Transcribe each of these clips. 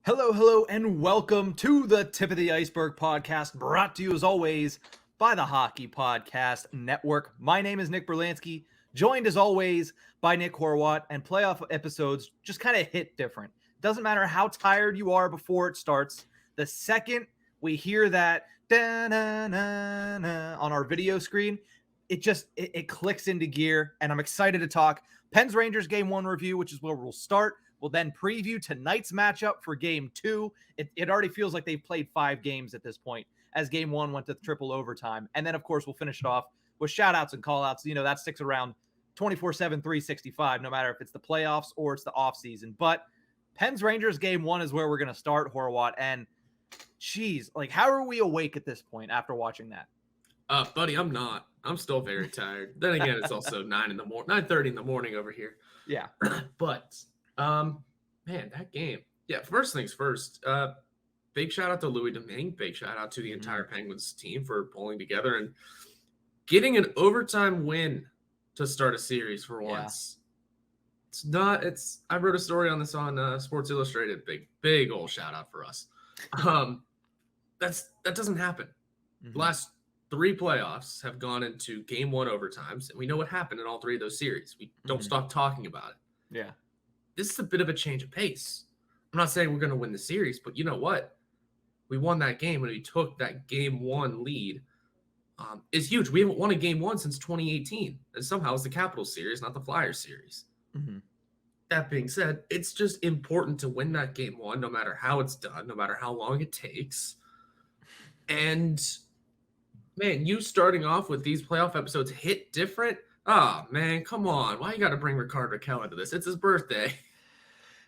Hello, hello, and welcome to the Tip of the Ice-Burgh podcast, brought to you as always by the Hockey Podcast Network. My name is Nick Brlansky, joined as always by Nick Horwat, and playoff episodes just kind of hit different. Doesn't matter how tired you are before it starts. The second we hear that da-na-na-na on our video screen, it clicks into gear, and I'm excited to talk Pens Rangers Game 1 review, which is where we'll start. We'll then preview tonight's matchup for Game 2. It already feels like they've played 5 games at this point, as Game 1 went to triple overtime. And then, of course, we'll finish it off with shout-outs and call-outs. You know, that sticks around 24/7, 365, no matter if it's the playoffs or it's the offseason. But Pens Rangers Game 1 is where we're going to start, Horwat. And, geez, like, how are we awake at this point after watching that? Buddy, I'm not. I'm still very tired. Then again, it's also 9:30 in the morning over here. Yeah. But man, that game. Yeah, first things first. Big shout out to Louis Domingue. Big shout out to the entire Penguins team for pulling together and getting an overtime win to start a series for once. I wrote a story on this on Sports Illustrated. Big old shout out for us. That doesn't happen. The last 3 playoffs have gone into Game 1 overtimes, and we know what happened in all 3 of those series. We don't stop talking about it. Yeah. This is a bit of a change of pace. I'm not saying we're going to win the series, but you know what? We won that game, and we took that Game 1 lead. It's huge. We haven't won a Game 1 since 2018, and somehow it's the Capitals series, not the Flyers series. That being said, it's just important to win that Game 1, no matter how it's done, no matter how long it takes. And, man, you starting off with these playoff episodes hit different. Oh, man, come on. Why you got to bring Rakell into this? It's his birthday.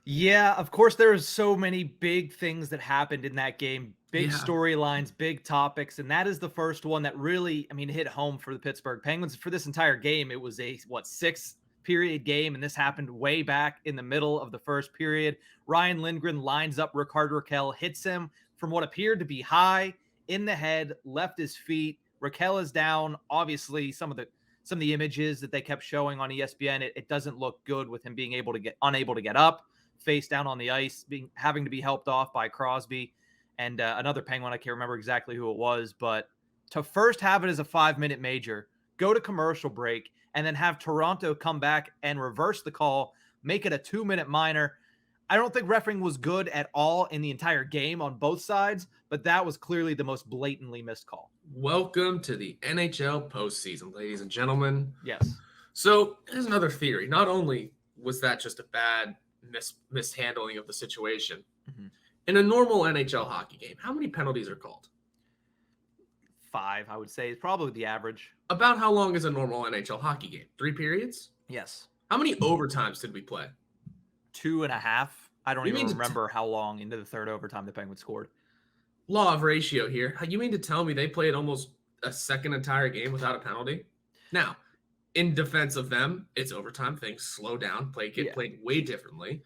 Yeah, of course, there's so many big things that happened in that game. Big storylines, big topics, and that is the first one that really, hit home for the Pittsburgh Penguins. For this entire game, it was a, 6-period game, and this happened way back in the middle of the first period. Ryan Lindgren lines up Rakell, hits him from what appeared to be high in the head, left his feet. Rakell is down. Obviously, some of the images that they kept showing on ESPN, it doesn't look good with him being unable to get up, face down on the ice, having to be helped off by Crosby and another Penguin. I can't remember exactly who it was, but to first have it as a 5-minute major, go to commercial break, and then have Toronto come back and reverse the call, make it a 2-minute minor. I don't think refereeing was good at all in the entire game on both sides, but that was clearly the most blatantly missed call. Welcome to the NHL postseason, ladies and gentlemen. Yes. So here's another theory. Not only was that just a bad mishandling of the situation, in a normal NHL hockey game, how many penalties are called? 5, I would say, is probably the average. About how long is a normal NHL hockey game? 3 periods? Yes. How many overtimes did we play? 2.5. I don't even remember how long into the third overtime the Penguins scored. Law of ratio here. You mean to tell me they played almost a second entire game without a penalty? Now, in defense of them, it's overtime. Things slow down, get played way differently.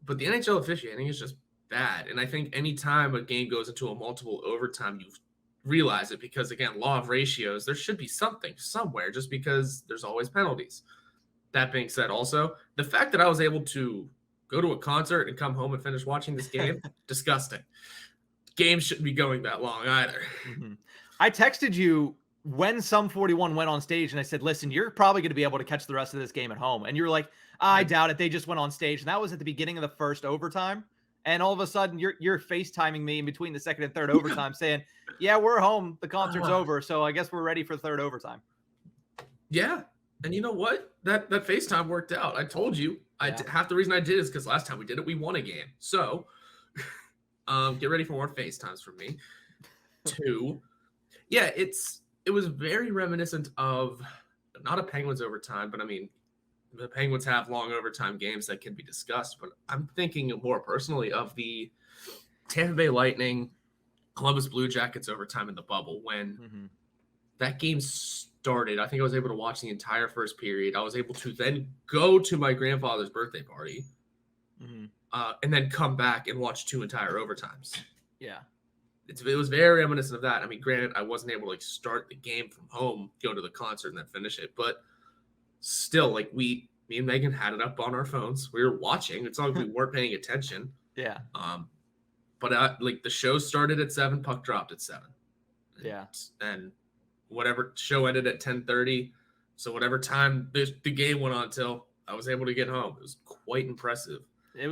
But the NHL officiating is just bad. And I think anytime a game goes into a multiple overtime, you realize it because, again, law of ratios, there should be something somewhere just because there's always penalties. That being said, also, the fact that I was able to go to a concert and come home and finish watching this game, disgusting. Games shouldn't be going that long either. I texted you when Sum 41 went on stage, and I said, listen, you're probably going to be able to catch the rest of this game at home. And you were like, I doubt it. They just went on stage. And that was at the beginning of the first overtime. And all of a sudden, you're FaceTiming me in between the second and third overtime saying, yeah, we're home. The concert's over. So I guess we're ready for third overtime. Yeah. And you know what? That FaceTime worked out. I told you. Half the reason I did is because last time we did it, we won a game. So get ready for more FaceTimes from me. 2. Yeah, it was very reminiscent of not a Penguins overtime, but the Penguins have long overtime games that can be discussed. But I'm thinking more personally of the Tampa Bay Lightning, Columbus Blue Jackets overtime in the bubble when that game started. I think I was able to watch the entire first period. I was able to then go to my grandfather's birthday party and then come back and watch 2 entire overtimes. Yeah. It was very reminiscent of that. Granted, I wasn't able to start the game from home, go to the concert, and then finish it. But still, me and Megan had it up on our phones. We were watching. It's not like we weren't paying attention. Yeah. But like the show started at 7, puck dropped at 7. Yeah. And whatever show ended at 10:30. So whatever time the game went on till I was able to get home. It was quite impressive. It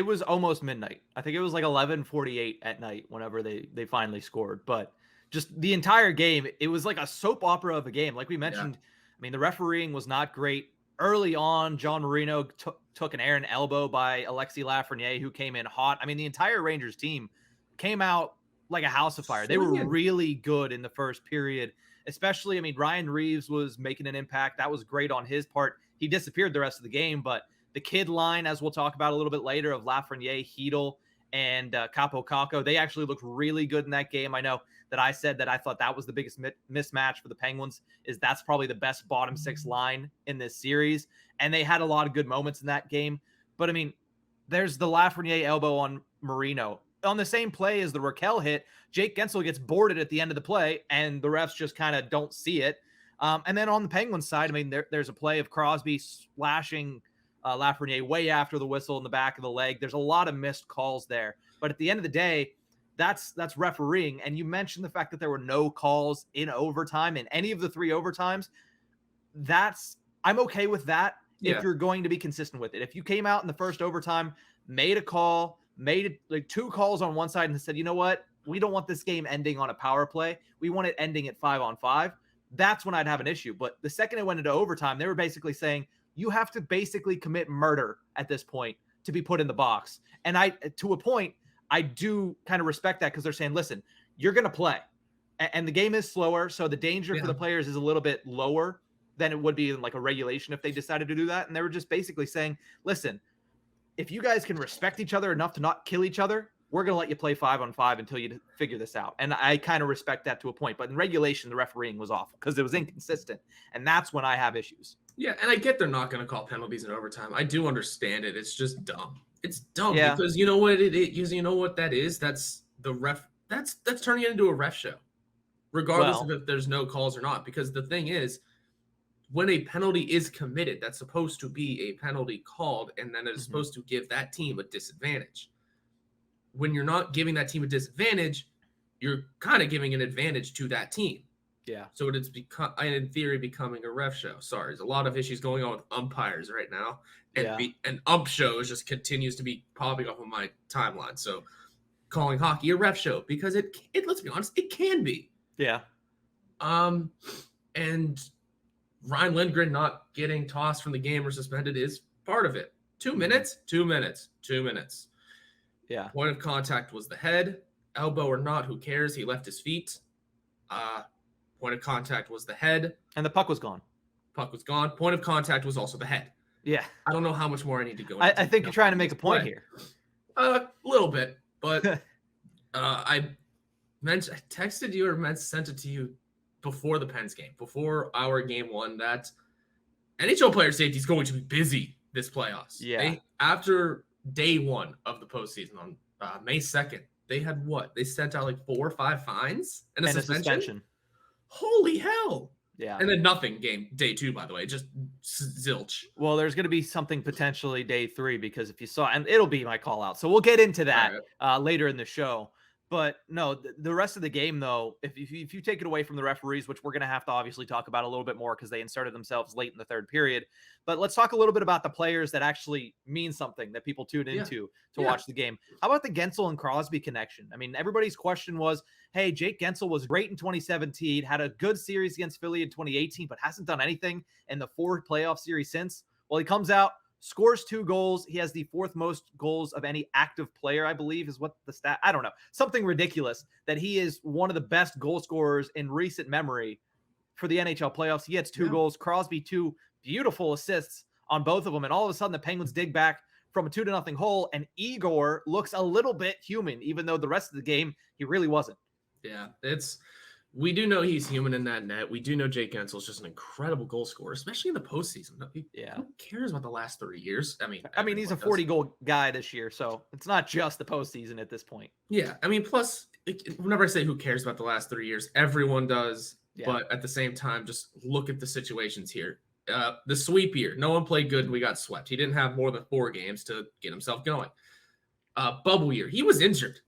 was almost midnight. I think it was like 11:48 at night whenever they finally scored. But just the entire game, it was like a soap opera of a game. Like we mentioned, I mean, the refereeing was not great. Early on, John Marino took an errant elbow by Alexis Lafreniere, who came in hot. I mean, the entire Rangers team came out like a house of fire. They were really good in the first period, especially, I mean, Ryan Reeves was making an impact. That was great on his part. He disappeared the rest of the game, but the kid line, as we'll talk about a little bit later, of Lafreniere, Hedl, and Capo Caco, they actually looked really good in that game. I know that I said that I thought that was the biggest mismatch for the Penguins, is that's probably the best bottom six line in this series. And they had a lot of good moments in that game. But, I mean, there's the Lafreniere elbow on Marino. On the same play as the Rakell hit, Jake Guentzel gets boarded at the end of the play, and the refs just kind of don't see it. And then on the Penguins side, I mean, there's a play of Crosby slashing Lafreniere way after the whistle in the back of the leg. There's a lot of missed calls there. But at the end of the day, that's refereeing. And you mentioned the fact that there were no calls in overtime in any of the 3 overtimes. I'm okay with that if you're going to be consistent with it. If you came out in the first overtime, made a call, made like 2 calls on one side and said, you know what, we don't want this game ending on a power play. We want it ending at 5-on-5. That's when I'd have an issue. But the second it went into overtime, they were basically saying, you have to basically commit murder at this point to be put in the box. And to a point, I do kind of respect that, because they're saying, listen, you're going to play. And the game is slower, so the danger for the players is a little bit lower than it would be in like a regulation if they decided to do that. And they were just basically saying, listen, if you guys can respect each other enough to not kill each other, we're going to let you play 5-on-5 until you figure this out. And I kind of respect that to a point. But in regulation, the refereeing was awful because it was inconsistent. And that's when I have issues. Yeah, and I get they're not going to call penalties in overtime. I do understand it. It's just dumb. It's dumb because you know what it is. You know what that is? That's the ref. That's turning it into a ref show, regardless of if there's no calls or not. Because the thing is, when a penalty is committed, that's supposed to be a penalty called, and then it's supposed to give that team a disadvantage. When you're not giving that team a disadvantage, you're kind of giving an advantage to that team. Yeah. So it's become, in theory, becoming a ref show. Sorry, there's a lot of issues going on with umpires right now. And and ump shows just continues to be popping up on my timeline. So calling hockey a ref show, because it let's be honest, it can be. Yeah. And Ryan Lindgren not getting tossed from the game or suspended is part of it. 2 minutes, 2 minutes, 2 minutes. Yeah. Point of contact was the head. Elbow or not, who cares? He left his feet. Point of contact was the head. And the puck was gone. Puck was gone. Point of contact was also the head. Yeah. I don't know how much more I need to go into. I think you're trying to make a point here. A little bit. But I texted you or sent it to you before the Pens game, before our game 1, that NHL player safety is going to be busy this playoffs. Yeah. After day 1 of the postseason on May 2nd, they had what? They sent out like 4 or 5 fines and a suspension. Holy hell. Yeah. And then nothing day 2, by the way, just zilch. Well, there's going to be something potentially day 3, because if you saw, and it'll be my call out. So we'll get into that later in the show. But no, the rest of the game, though, if you take it away from the referees, which we're going to have to obviously talk about a little bit more because they inserted themselves late in the third period. But let's talk a little bit about the players that actually mean something that people tune into to watch the game. How about the Guentzel and Crosby connection? I mean, everybody's question was, hey, Jake Guentzel was great in 2017, had a good series against Philly in 2018, but hasn't done anything in the 4 playoff series since. Well, he comes out, scores 2 goals. He has the 4th most goals of any active player, I believe, is what the stat. I don't know. Something ridiculous that he is one of the best goal scorers in recent memory for the NHL playoffs. He gets 2 goals. Crosby, 2 beautiful assists on both of them. And all of a sudden, the Penguins dig back from a 2-0 hole, and Igor looks a little bit human, even though the rest of the game, he really wasn't. Yeah, we do know he's human in that net. We do know Jake Guentzel is just an incredible goal scorer, especially in the postseason. Who cares about the last 3 years? I mean, he's a 40-goal guy this year, so it's not just the postseason at this point. Yeah, I mean, plus, whenever I say who cares about the last 3 years, everyone does. Yeah. But at the same time, just look at the situations here. The sweep year, no one played good and we got swept. He didn't have more than 4 games to get himself going. bubble year. He was injured.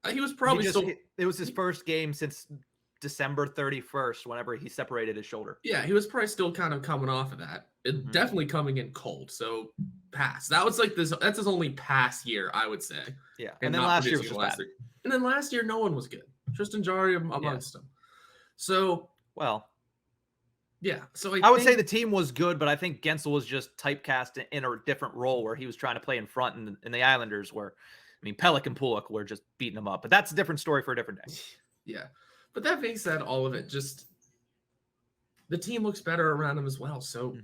He was probably it was his first game since December 31st, whenever he separated his shoulder. Yeah, he was probably still kind of coming off of that. Definitely coming in cold. So pass. That was like this. That's his only pass year, I would say. Yeah, and then last year was just bad. And then last year, no one was good. Tristan Jarry amongst them. So yeah. So I would say the team was good, but I think Gensel was just typecast in a different role where he was trying to play in front, and the Islanders were, I mean, Pelech and Pulock were just beating him up. But that's a different story for a different day. Yeah. But that being said, all of it, just the team looks better around him as well. So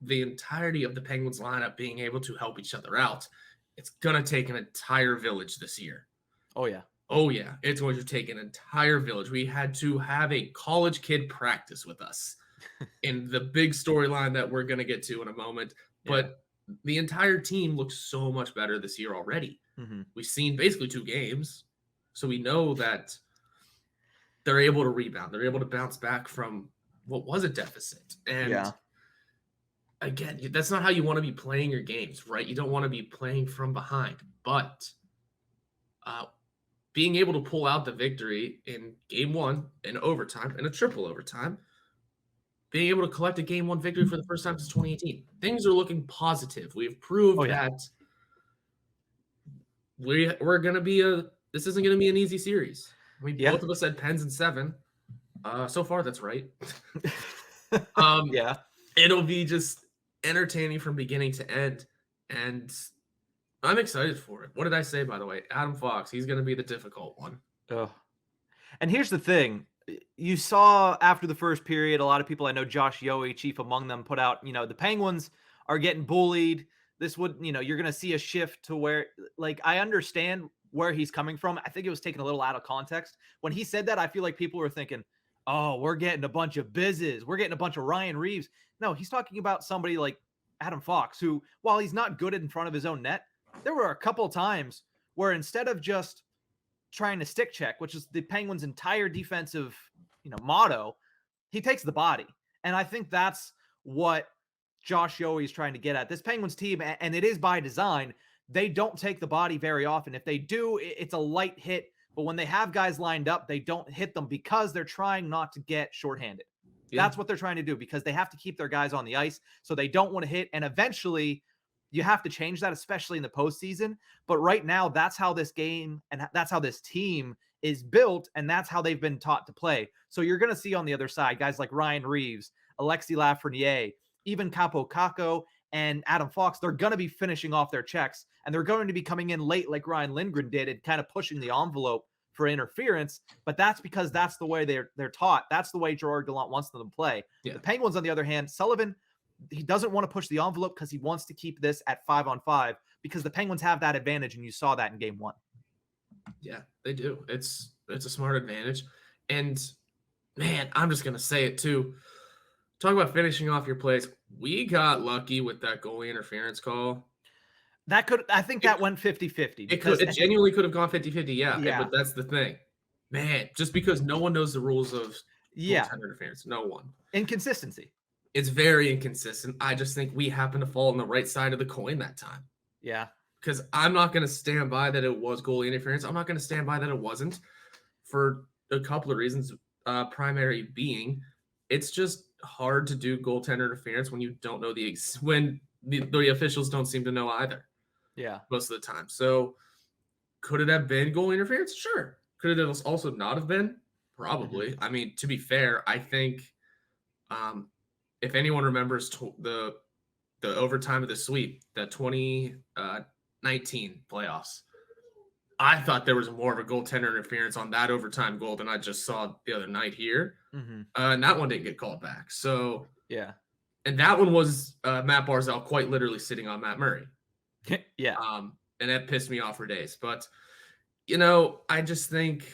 the entirety of the Penguins lineup being able to help each other out, it's going to take an entire village this year. Oh, yeah. Oh, yeah. It's going to take an entire village. We had to have a college kid practice with us in the big storyline that we're going to get to in a moment. Yeah. But the entire team looks so much better this year already. We've seen basically 2 games. So we know that they're able to rebound. They're able to bounce back from what was a deficit. And again, that's not how you want to be playing your games, right? You don't want to be playing from behind. But being able to pull out the victory in game 1 in overtime, in a triple overtime, being able to collect a game 1 victory for the first time since 2018, things are looking positive. We've proved that we're going to be this isn't going to be an easy series. I mean, both of us had Pens in 7. So far, that's right. It'll be just entertaining from beginning to end, and I'm excited for it. What did I say, by the way? Adam Fox, he's going to be the difficult one. And here's the thing. You saw after the first period, a lot of people, I know Josh Yohe, chief among them, put out, the Penguins are getting bullied. This would, you're going to see a shift to where, like, I understand where he's coming from. I think it was taken a little out of context. When he said that, I feel like people were thinking, oh, we're getting a bunch of Bizzes. We're getting a bunch of Ryan Reeves. No, he's talking about somebody like Adam Fox, who, while he's not good in front of his own net, there were a couple of times where instead of just trying to stick check, which is the Penguins' entire defensive, motto, he takes the body. And I think that's what Josh Yohe is trying to get at. This Penguins team, and it is by design, they don't take the body very often. If they do, it's a light hit. But when they have guys lined up, they don't hit them because they're trying not to get shorthanded. Yeah. That's what they're trying to do because they have to keep their guys on the ice. So they don't want to hit. And eventually you have to change that, especially in the postseason. But right now, that's how this game and that's how this team is built. And that's how they've been taught to play. So you're going to see on the other side, guys like Ryan Reeves, Alexis Lafreniere, even Capo Caco, and Adam Fox, they're going to be finishing off their checks, and they're going to be coming in late like Ryan Lindgren did and kind of pushing the envelope for interference. But that's because that's the way they're taught. That's the way Gerard Gallant wants them to play. Yeah. The Penguins, on the other hand, Sullivan, he doesn't want to push the envelope because he wants to keep this at 5-on-5 because the Penguins have that advantage, and you saw that in game 1. Yeah, they do. It's a smart advantage. And, man, I'm just going to say it too. Talk about finishing off your plays. We got lucky with that goalie interference call. I think that went 50-50. It genuinely could have gone 50-50, yeah. But that's the thing. Man, just because no one knows the rules of goaltender interference. No one. Inconsistency. It's very inconsistent. I just think we happen to fall on the right side of the coin that time. Yeah. Because I'm not going to stand by that it was goalie interference. I'm not going to stand by that it wasn't for a couple of reasons. Primary being, it's just hard to do goaltender interference when you don't know when the officials don't seem to know either. Yeah. Most of the time. So could it have been goal interference? Sure. Could it also not have been? Probably. I mean, to be fair, I think if anyone remembers the overtime of the sweep, that 2019 playoffs, I thought there was more of a goaltender interference on that overtime goal than I just saw the other night here. And that one didn't get called back. So, yeah. And that one was Matt Barzal quite literally sitting on Matt Murray. Yeah. And that pissed me off for days. But, I just think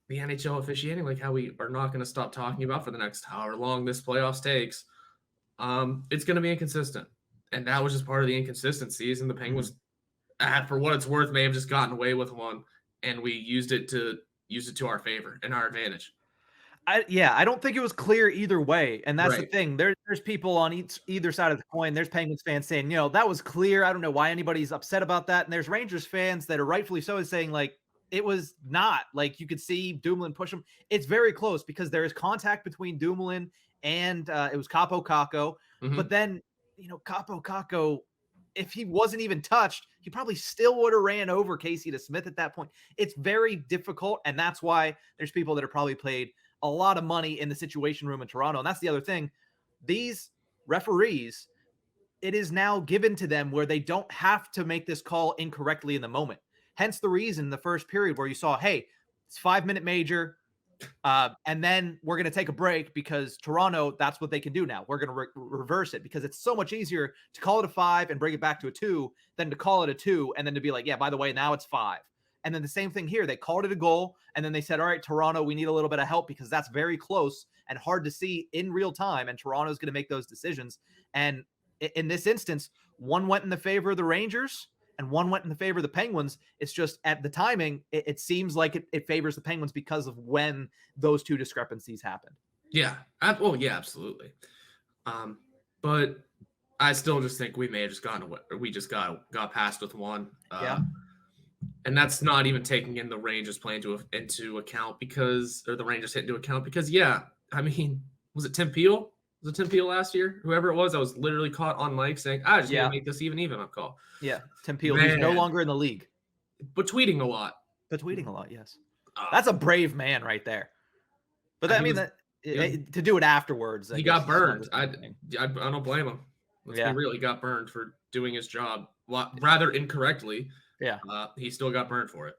the NHL officiating, like how we are not going to stop talking about for the next however long this playoffs takes, it's going to be inconsistent. And that was just part of the inconsistencies. And the Penguins, for what it's worth, may have just gotten away with one, and we used it to our favor and our advantage. I don't think it was clear either way, and that's the Right. thing. There's people on either side of the coin. There's Penguins fans saying, that was clear. I don't know why anybody's upset about that. And there's Rangers fans that are rightfully so saying like it was not. Like you could see Dumoulin push him. It's very close because there is contact between Dumoulin and it was Capo Caco. But Mhm. then Capo Caco, if he wasn't even touched, he probably still would have ran over Casey DeSmith at that point. It's very difficult, and that's why there's people that have probably played a lot of money in the situation room in Toronto. And that's the other thing. These referees, it is now given to them where they don't have to make this call incorrectly in the moment. Hence the reason in the first period where you saw, hey, it's 5-minute major. And then we're going to take a break because Toronto, that's what they can do now. We're going to reverse it because it's so much easier to call it a 5 and bring it back to a 2 than to call it a 2 and then to be like, yeah, by the way, now it's 5. And then the same thing here. They called it a goal. And then they said, all right, Toronto, we need a little bit of help because that's very close and hard to see in real time. And Toronto's going to make those decisions. And in this instance, one went in the favor of the Rangers and one went in the favor of the Penguins. It's just at the timing, it seems like it favors the Penguins because of when those two discrepancies happened. Yeah. Well, yeah, absolutely. But I still just think we may have just gotten away. We just got past with one. Yeah. And that's not even taking in the Rangers play into account because, or the Rangers hit into account because, yeah, I mean, was it Tim Peel? Was it Tim Peel last year? Whoever it was, I was literally caught on mic saying, I just need to make this even on call. Yeah, Tim Peel, who's no longer in the league. But tweeting a lot. Yes. That's a brave man right there. But I mean, to do it afterwards. He got burned. I don't blame him. Let's be real. He got burned for doing his job rather incorrectly. Yeah. He still got burned for it.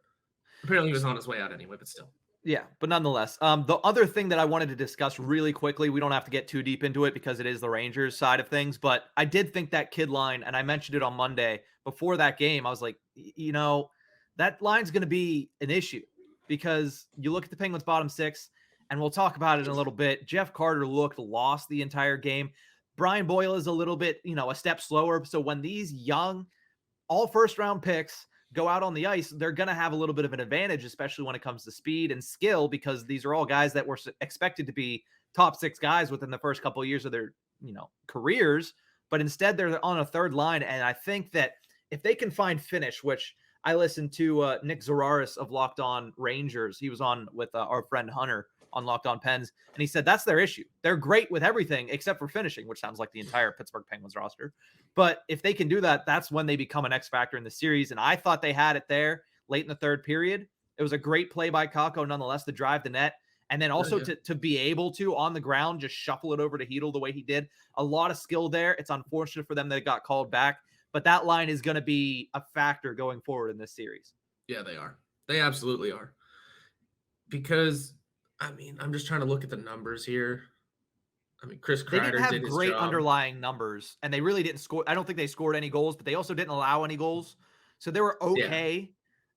Apparently he was on his way out anyway, but still. Yeah, but nonetheless, the other thing that I wanted to discuss really quickly, we don't have to get too deep into it because it is the Rangers side of things, but I did think that kid line, and I mentioned it on Monday before that game, I was like, that line's going to be an issue because you look at the Penguins bottom 6, and we'll talk about it in a little bit. Jeff Carter looked lost the entire game. Brian Boyle is a little bit, a step slower. So when these young, all first-round picks go out on the ice, they're going to have a little bit of an advantage, especially when it comes to speed and skill, because these are all guys that were expected to be top 6 guys within the first couple of years of their, careers. But instead, they're on a third line. And I think that if they can find finish, which I listened to Nick Zararis of Locked On Rangers. He was on with our friend Hunter on Locked On Pens, and he said that's their issue. They're great with everything except for finishing, which sounds like the entire Pittsburgh Penguins roster. But if they can do that, that's when they become an X factor in the series. And I thought they had it there late in the third period. It was a great play by Kakko, nonetheless, to drive the net. And then also to be able to, on the ground, just shuffle it over to Hedl the way he did. A lot of skill there. It's unfortunate for them that it got called back. But that line is going to be a factor going forward in this series. Yeah, they are. They absolutely are. Because, I mean, I'm just trying to look at the numbers here. I mean, Chris Kreider didn't have did his great job. Underlying numbers, and they really didn't score. I don't think they scored any goals, but they also didn't allow any goals. So they were okay.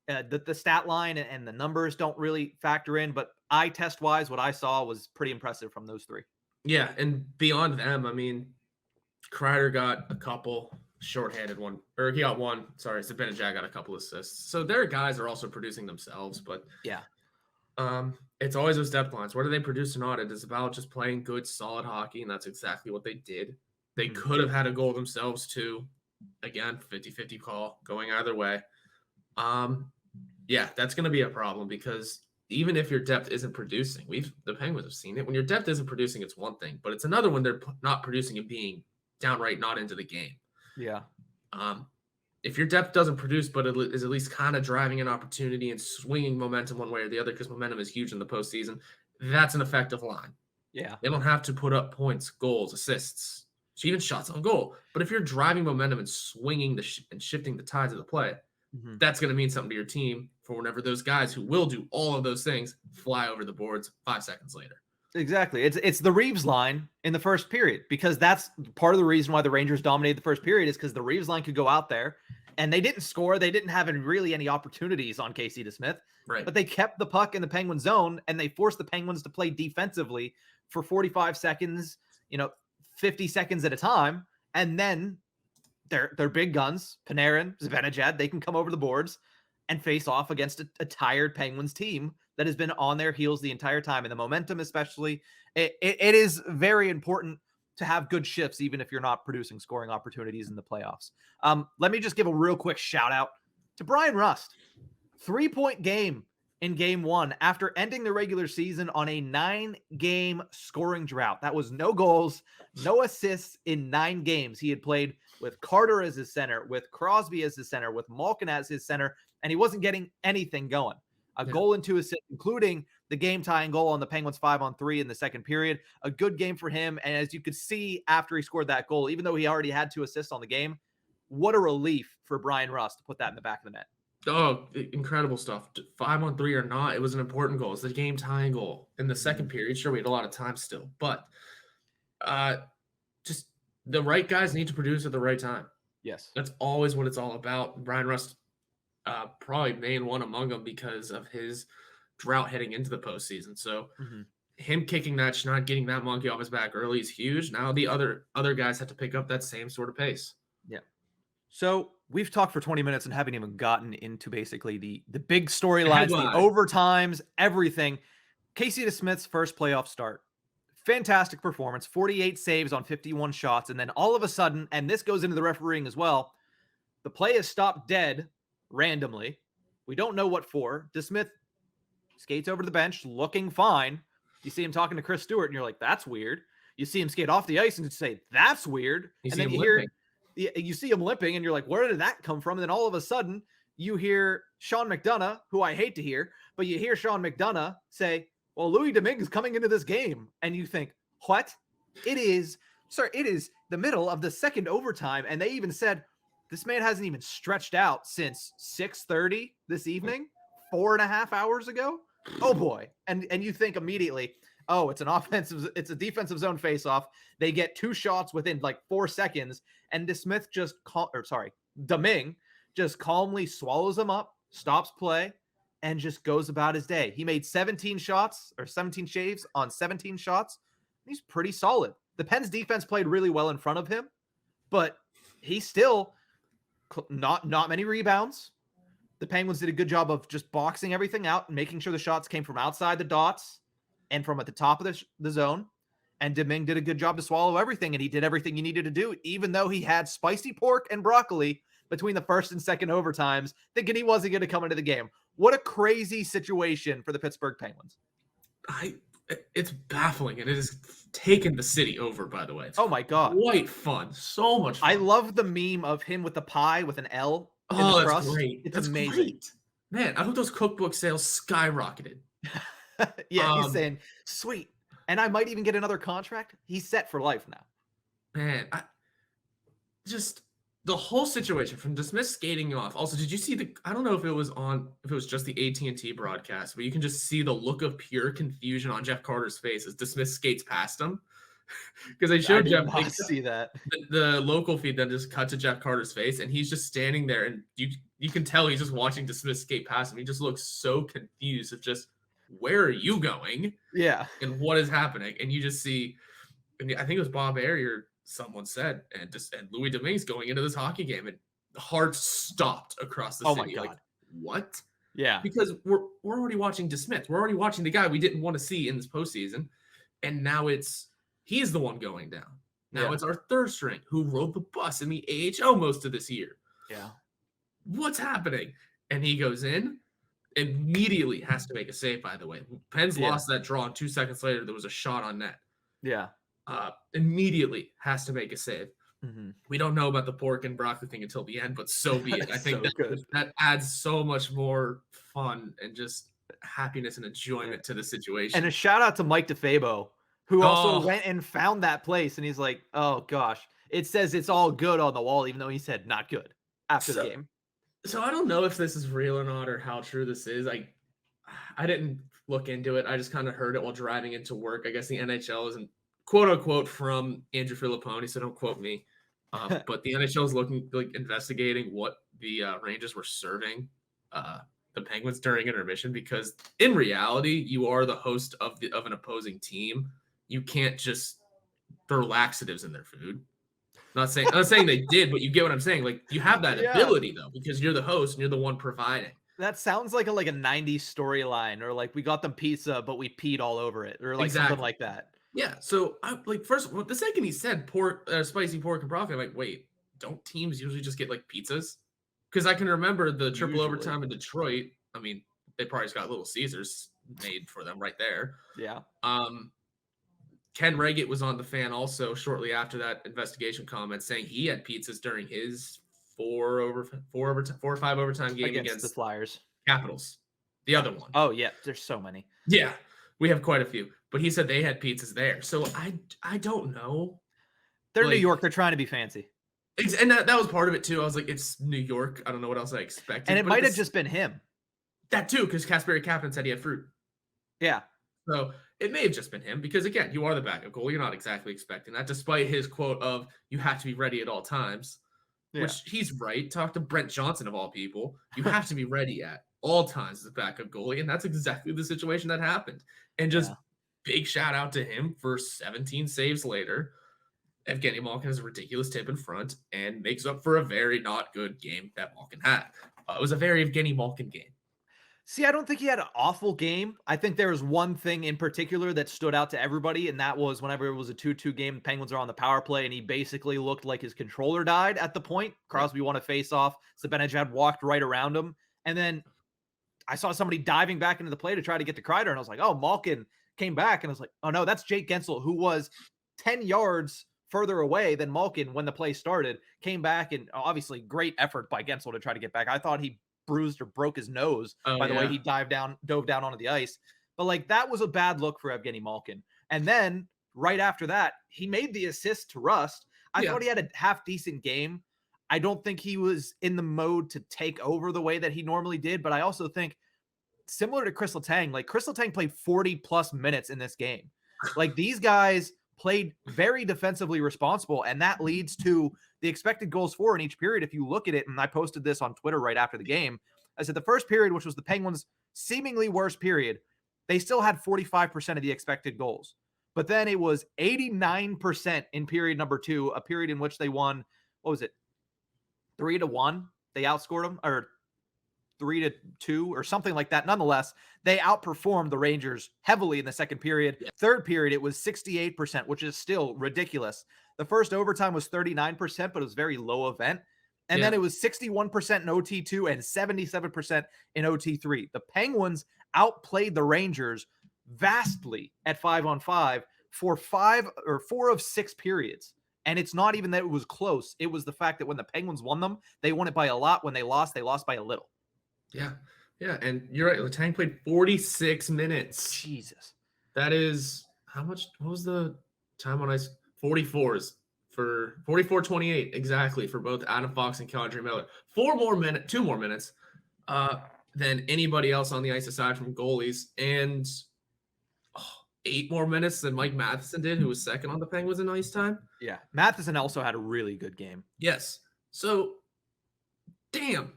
Yeah. The stat line and the numbers don't really factor in, but eye test wise, what I saw was pretty impressive from those 3. Yeah, and beyond them, I mean, Kreider got a couple, shorthanded one, or he got one. Sorry, Zibanejad got a couple assists. So their guys are also producing themselves, but yeah. It's always those depth lines. What do they produce or not? It is about just playing good, solid hockey, and that's exactly what they did. They could have had a goal themselves too. Again, 50-50 call going either way. Yeah, that's going to be a problem because even if your depth isn't producing, the Penguins have seen it. When your depth isn't producing, it's one thing, but it's another when they're not producing and being downright not into the game. Yeah. If your depth doesn't produce, but it is at least kind of driving an opportunity and swinging momentum one way or the other, because momentum is huge in the postseason, that's an effective line. Yeah. They don't have to put up points, goals, assists, even shots on goal. But if you're driving momentum and swinging and shifting the tides of the play, that's going to mean something to your team for whenever those guys who will do all of those things fly over the boards 5 seconds later. Exactly. It's the Reeves line in the first period, because that's part of the reason why the Rangers dominated the first period is because the Reeves line could go out there and they didn't score. They didn't have really any opportunities on Casey DeSmith, right? But they kept the puck in the Penguin zone and they forced the Penguins to play defensively for 45 seconds, 50 seconds at a time. And then they're big guns, Panarin, Zibanejad, they can come over the boards and face off against a tired Penguins team that has been on their heels the entire time, and the momentum especially. It is very important to have good shifts, even if you're not producing scoring opportunities in the playoffs. Let me just give a real quick shout out to Brian Rust. 3-point game in game 1 after ending the regular season on a 9-game scoring drought. That was no goals, no assists in 9 games. He had played with Carter as his center, with Crosby as his center, with Malkin as his center, and he wasn't getting anything going. A goal and 2 assists, including the game-tying goal on the Penguins 5-on-3 in the second period. A good game for him, and as you could see after he scored that goal, even though he already had 2 assists on the game, what a relief for Brian Rust to put that in the back of the net. Oh, incredible stuff. 5-on-3 or not, it was an important goal. It's the game tying goal in the second period. Sure, we had a lot of time still, but just the right guys need to produce at the right time. Yes. That's always what it's all about. Brian Rust, probably main one among them because of his drought heading into the postseason. So him kicking that shot, getting that monkey off his back early is huge. Now the other guys have to pick up that same sort of pace. Yeah. So we've talked for 20 minutes and haven't even gotten into basically the big storylines, the overtimes, everything. Casey DeSmith's first playoff start. Fantastic performance, 48 saves on 51 shots. And then all of a sudden, and this goes into the refereeing as well, the play is stopped dead randomly. We don't know what for. DeSmith skates over to the bench looking fine. You see him talking to Chris Stewart and you're like, that's weird. You see him skate off the ice and say, that's weird. And then you see him limping and you're like, where did that come from? And then all of a sudden you hear Sean McDonough, who I hate to hear, but you hear Sean McDonough say, well, Louis Domingue is coming into this game. And you think, what? It is the middle of the second overtime. And they even said, this man hasn't even stretched out since 6:30 this evening, 4.5 hours ago. Oh boy. And you think immediately, oh, it's a defensive zone faceoff. They get 2 shots within like 4 seconds. And DeSmith Domingue just calmly swallows them up, stops play, and just goes about his day. He made 17 shaves on 17 shots. He's pretty solid. The Pens defense played really well in front of him, but he still not many rebounds. The Penguins did a good job of just boxing everything out and making sure the shots came from outside the dots and from at the top of the zone. And Domingue did a good job to swallow everything, and he did everything he needed to do, even though he had spicy pork and broccoli between the first and second overtimes, thinking he wasn't going to come into the game. What a crazy situation for the Pittsburgh Penguins. It's baffling, and it has taken the city over, by the way. It's my God. Quite fun. So much fun. I love the meme of him with the pie with an L in the that's crust. great. It's amazing. Great. Man, I hope those cookbook sales skyrocketed. Yeah, he's saying, sweet. And I might even get another contract. He's set for life now. Man, just the whole situation from DeSmith skating off. Also, did you see I don't know if it was just the AT&T broadcast, but you can just see the look of pure confusion on Jeff Carter's face as DeSmith skates past him. Because they showed Jeff. See that. The local feed then just cut to Jeff Carter's face, and he's just standing there, and you can tell he's just watching DeSmith skate past him. He just looks so confused of just, where are you going? Yeah. And what is happening? And you just see, and I think it was Bob Airy or someone said, and Louis Domingue's going into this hockey game, and the heart stopped across the city. My God. Like, what? Yeah. Because we're already watching DeSmith. We're already watching the guy we didn't want to see in this postseason. And now he's the one going down. Now it's our third string who rode the bus in the AHL most of this year. Yeah. What's happening? And he goes in, immediately has to make a save, by the way. Pens lost that draw, and 2 seconds later, there was a shot on net. Yeah. Immediately has to make a save. Mm-hmm. We don't know about the pork and broccoli thing until the end, but so be it. I think that adds so much more fun and just happiness and enjoyment to the situation. And a shout out to Mike DeFabo, who also went and found that place, and he's like, oh gosh, it says it's all good on the wall, even though he said not good after the game. So I don't know if this is real or not, or how true this is. I didn't look into it. I just kind of heard it while driving into work. I guess the NHL isn't, quote unquote, from Andrew Filipponi, so don't quote me. But the NHL is investigating what the Rangers were serving the Penguins during intermission, because in reality, you are the host of an opposing team. You can't just throw laxatives in their food. I'm not saying they did, but you get what I'm saying. Like, you have that ability though, because you're the host and you're the one providing. That sounds like a 90s storyline, or like we got them pizza, but we peed all over it, or like something Exactly. like that. Yeah, so I like well, the second he said pork, spicy pork and broccoli, I'm like, wait, don't teams usually just get like pizzas? Because I can remember the triple Usually. overtime in Detroit. I mean, they probably just got Little Caesars made for them right there. Yeah. Um, Ken Reggett was on the fan also shortly after that investigation comment saying he had pizzas during his 4 or 5 overtime game Against the against Flyers. Capitals. The other one. Oh yeah, there's so many. Yeah, we have quite a few. But he said they had pizzas there. So I don't know. They're New Like, York. They're trying to be fancy. and that was part of it too. I was like, it's New York. I don't know what else I expected. And it But might have just been him. that too, because Kasperi Kapanen said he had fruit. Yeah. So it may have just been him because, again, you are the backup goal. You're not exactly expecting that, despite his quote of you have to be ready at all times, which he's right. Talk to Brent Johnson of all people. You have to be ready at all times as a backup goalie, and that's exactly the situation that happened. And just big shout out to him for 17 saves later. Evgeny Malkin has a ridiculous tip in front and makes up for a very not good game that Malkin had. It was a very Evgeny Malkin game. See, I don't think he had an awful game. I think there was one thing in particular that stood out to everybody, and that was whenever it was a 2-2 game, the Penguins are on the power play, and he basically looked like his controller died at the point. Crosby won a face-off. Zibanejad walked right around him. And then I saw somebody diving back into the play to try to get to Kreider, and I was like, oh, Malkin came back. And I was like, oh, no, that's Jake Gensel, who was 10 yards further away than Malkin when the play started, came back, and obviously great effort by Gensel to try to get back. I thought he bruised or broke his nose by the way he dove down onto the ice. But like that was a bad look for Evgeny Malkin. And then right after that, he made the assist to Rust. I thought he had a half decent game. I don't think he was in the mode to take over the way that he normally did, but I also think similar to Chris Letang, like Chris Letang played 40 plus minutes in this game. Like these guys played very defensively responsible, and that leads to the expected goals for in each period. If you look at it, and I posted this on Twitter right after the game, I said the first period, which was the Penguins' seemingly worst period, they still had 45% of the expected goals. But then it was 89% in period number 2, a period in which they won, what was it, 3-1? They outscored them, or 3-2 or something like that. Nonetheless, they outperformed the Rangers heavily in the second period. Third period, it was 68%, which is still ridiculous. The first overtime was 39%, but it was very low event. And then it was 61% in OT2 and 77% in OT3. The Penguins outplayed the Rangers vastly at 5-on-5 for 4 of 6 periods. And it's not even that it was close. It was the fact that when the Penguins won them, they won it by a lot. When they lost by a little. Yeah. Yeah. And you're right. Letang played 46 minutes. Jesus. That is how much? What was the time on ice? 44s for 44-28 exactly for both Adam Fox and Kadri Miller. 2 more minutes than anybody else on the ice aside from goalies, and 8 more minutes than Mike Matheson did, who was second on the Penguins in ice time. Yeah, Matheson also had a really good game. Yes. So, damn,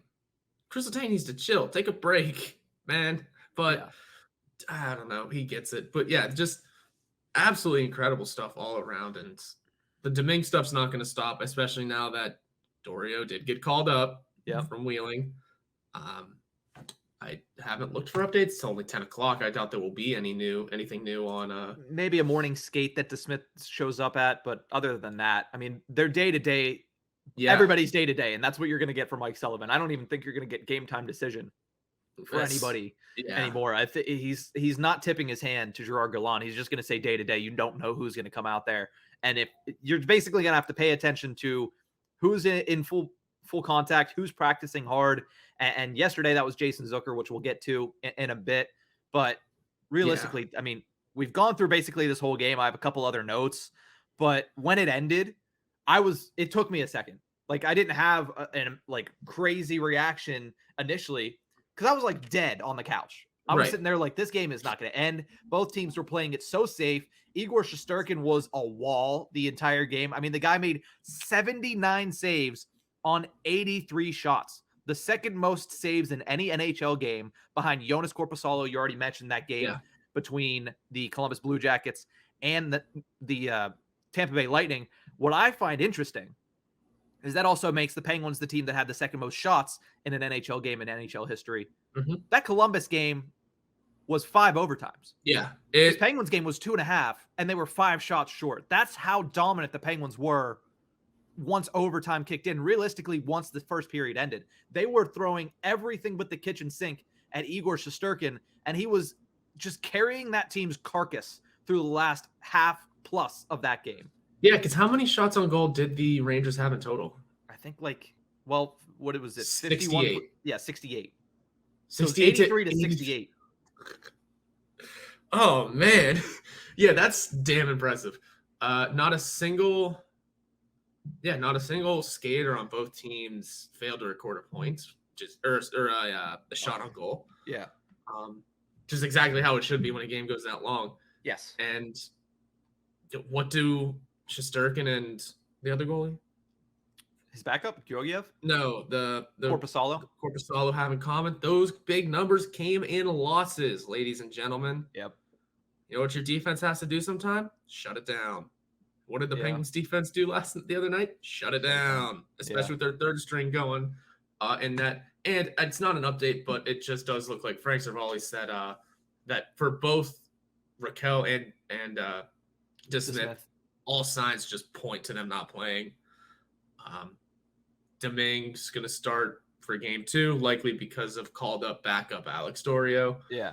Chris Letang needs to chill, take a break, man. But I don't know, he gets it. But yeah, just absolutely incredible stuff all around, and the Domingue stuff's not going to stop, especially now that Dorio did get called up from Wheeling. I haven't looked for updates. It's only 10 o'clock. I doubt there will be anything new on maybe a morning skate that DeSmith shows up at, but other than that, I mean, they're day to day. Everybody's day to day, and that's what you're going to get from Mike Sullivan. I don't even think you're going to get game time decision for anybody anymore. I think he's not tipping his hand to Gerard Gallant. He's just going to say day to day. You don't know who's going to come out there, and if you're basically going to have to pay attention to who's in full contact, who's practicing hard. And yesterday that was Jason Zucker, which we'll get to in a bit. But realistically, I mean, we've gone through basically this whole game. I have a couple other notes, but when it ended, it took me a second. Like I didn't have a crazy reaction initially because I was like dead on the couch. I was sitting there like, this game is not going to end. Both teams were playing it so safe. Igor Shesterkin was a wall the entire game. I mean, the guy made 79 saves on 83 shots. The second most saves in any NHL game behind Jonas Korpisalo. You already mentioned that game between the Columbus Blue Jackets and the Tampa Bay Lightning. What I find interesting is that also makes the Penguins the team that had the second most shots in an NHL game in NHL history. That Columbus game was 5 overtimes. Yeah. This Penguins game was 2.5, and they were 5 shots short. That's how dominant the Penguins were once overtime kicked in. Realistically, once the first period ended, they were throwing everything but the kitchen sink at Igor Shesterkin, and he was just carrying that team's carcass through the last half plus of that game. Yeah, because how many shots on goal did the Rangers have in total? I think what was it? 68. Yeah, 68. 68 so 83 to 68. Oh man, yeah, that's damn impressive. Not a single skater on both teams failed to record a point, a shot on goal. Yeah, just exactly how it should be when a game goes that long. Yes. And what do Shesterkin and the other goalie? His backup, Georgiev? No, the Korpisalo have in common. Those big numbers came in losses, ladies and gentlemen. Yep. You know what your defense has to do sometime? Shut it down. What did the Penguins defense do the other night? Shut it down, especially with their third string going in net. And it's not an update, but it just does look like Frank Cervalli said that for both Rakell and DeSmith, all signs just point to them not playing. Domingue's going to start for game 2, likely because of called up backup Alex Dorio. Yeah.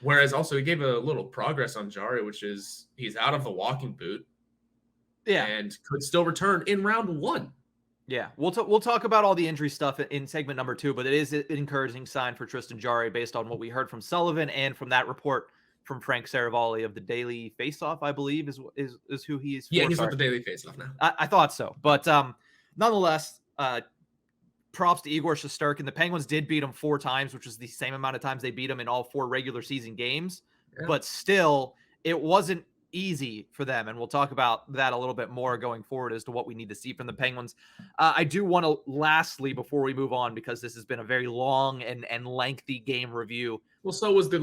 Whereas also he gave a little progress on Jarry, which is he's out of the walking boot. Yeah. And could still return in round 1. Yeah. We'll talk about all the injury stuff in segment number 2, but it is an encouraging sign for Tristan Jarry based on what we heard from Sullivan and from that report from Frank Cervalli of the Daily Faceoff, I believe is who he is. Yeah, he's with the Daily Faceoff now. I thought so. But nonetheless, props to Igor Shesterkin. The Penguins did beat him 4 times, which was the same amount of times they beat him in all 4 regular season games. Yeah. But still, it wasn't easy for them. And we'll talk about that a little bit more going forward as to what we need to see from the Penguins. I do want to, lastly, before we move on, because this has been a very long and lengthy game review. Well, so was the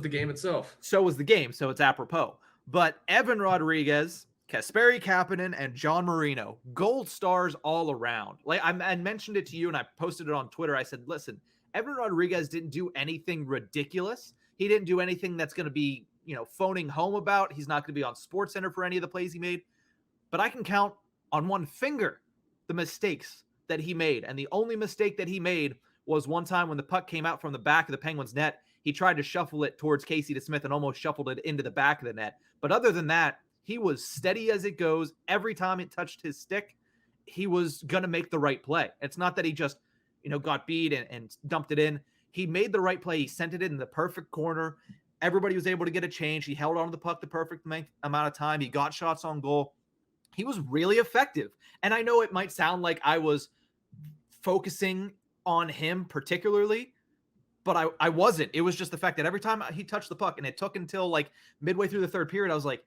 game itself. So was the game. So it's apropos. But Evan Rodriguez, Kasperi Kapanen, and John Marino, gold stars all around. Like I mentioned it to you, and I posted it on Twitter. I said, listen, Evan Rodriguez didn't do anything ridiculous. He didn't do anything that's going to be, phoning home about. He's not going to be on SportsCenter for any of the plays he made. But I can count on one finger the mistakes that he made. And the only mistake that he made was one time when the puck came out from the back of the Penguins net. He tried to shuffle it towards Casey DeSmith and almost shuffled it into the back of the net. But other than that, he was steady as it goes. Every time it touched his stick, he was going to make the right play. It's not that he just, got beat and dumped it in. He made the right play. He sent it in the perfect corner. Everybody was able to get a change. He held on to the puck the perfect amount of time. He got shots on goal. He was really effective. And I know it might sound like I was focusing on him particularly, but I wasn't. It was just the fact that every time he touched the puck, and it took until like midway through the third period, I was like,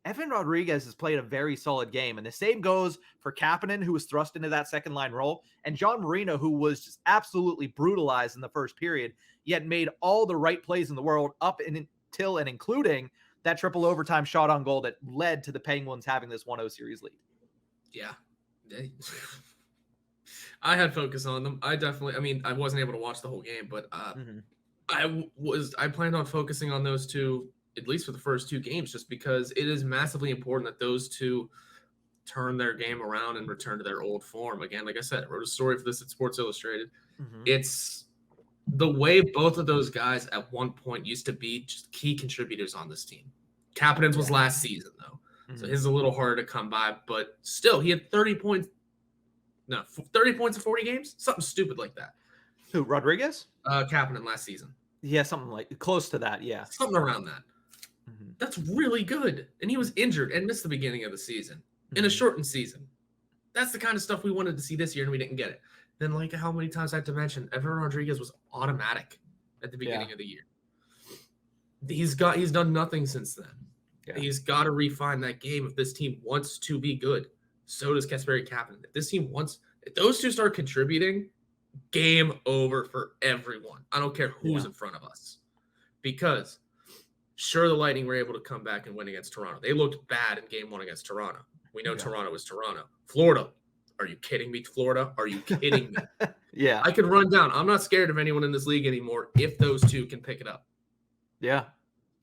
Evan Rodriguez has played a very solid game. And the same goes for Kapanen, who was thrust into that second line role, and John Marino, who was just absolutely brutalized in the first period, yet made all the right plays in the world up until and including that triple overtime shot on goal that led to the Penguins having this 1-0 series lead. Yeah. I had focus on them. I wasn't able to watch the whole game, but I planned on focusing on those two, at least for the first 2 games, just because it is massively important that those two turn their game around and return to their old form. Again, like I said, I wrote a story for this at Sports Illustrated. It's the way both of those guys at one point used to be just key contributors on this team. Kapanen's was last season, though. So his is a little harder to come by, but still, he had 30 points in 40 games? Something stupid like that. Who, Rodriguez? Kapanen last season. Yeah, something like close to that, yeah. Something around that. That's really good. And he was injured and missed the beginning of the season in a shortened season. That's the kind of stuff we wanted to see this year, and we didn't get it. Then, like how many times I had to mention, Evan Rodriguez was automatic at the beginning of the year. He's done nothing since then. Yeah. He's got to refine that game if this team wants to be good. So does Kasperi Kapanen. If those two start contributing, game over for everyone. I don't care who's in front of us. Because sure, the Lightning were able to come back and win against Toronto. They looked bad in game 1 against Toronto. We know Toronto is Toronto. Florida Are you kidding me, Florida? Are you kidding me? Yeah. I could run down. I'm not scared of anyone in this league anymore if those two can pick it up. Yeah.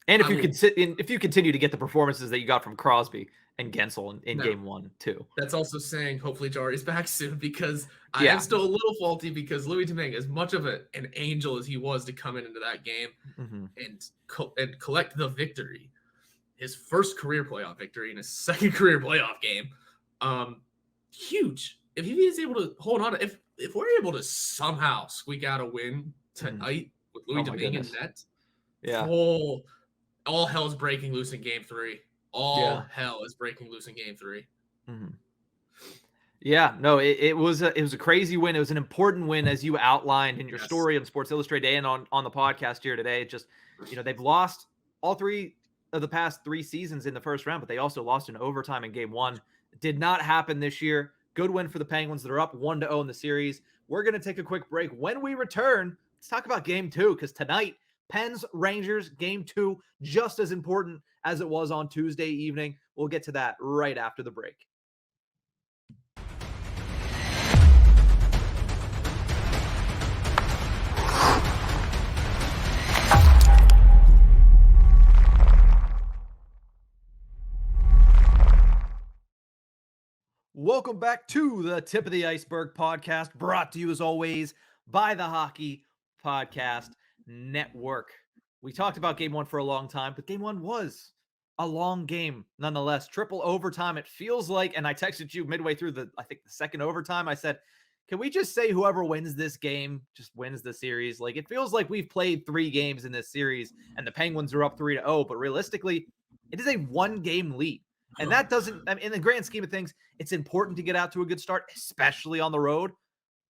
And if you continue to get the performances that you got from Crosby and Gensel in game 1 too. That's also saying hopefully Jarry's back soon, because I am still a little faulty because Louis Domingue, as much of an angel as he was to come into that game and collect the victory, his first career playoff victory in his second career playoff game, huge. If he is able to hold on, if we're able to somehow squeak out a win tonight with Louis Domingue in net, all hell's breaking loose in game 3. All hell is breaking loose in game 3. Yeah, no, it was a crazy win. It was an important win, as you outlined in your story on Sports Illustrated and on the podcast here today. It just, they've lost all 3 of the past 3 seasons in the first round, but they also lost in overtime in game 1. It did not happen this year. Good win for the Penguins. They're up 1-0 in the series. We're going to take a quick break. When we return, let's talk about game 2, because tonight, Pens Rangers game 2, just as important as it was on Tuesday evening. We'll get to that right after the break. Welcome back to the Tip of the Ice-Burgh podcast, brought to you as always by the Hockey Podcast Network. We talked about game 1 for a long time, but game 1 was a long game nonetheless. Triple overtime, it feels like, and I texted you midway through the second overtime. I said, can we just say whoever wins this game just wins the series? Like, it feels like we've played 3 games in this series and the Penguins are up 3-0, but realistically, it is a 1-game lead. And that doesn't, in the grand scheme of things, it's important to get out to a good start, especially on the road,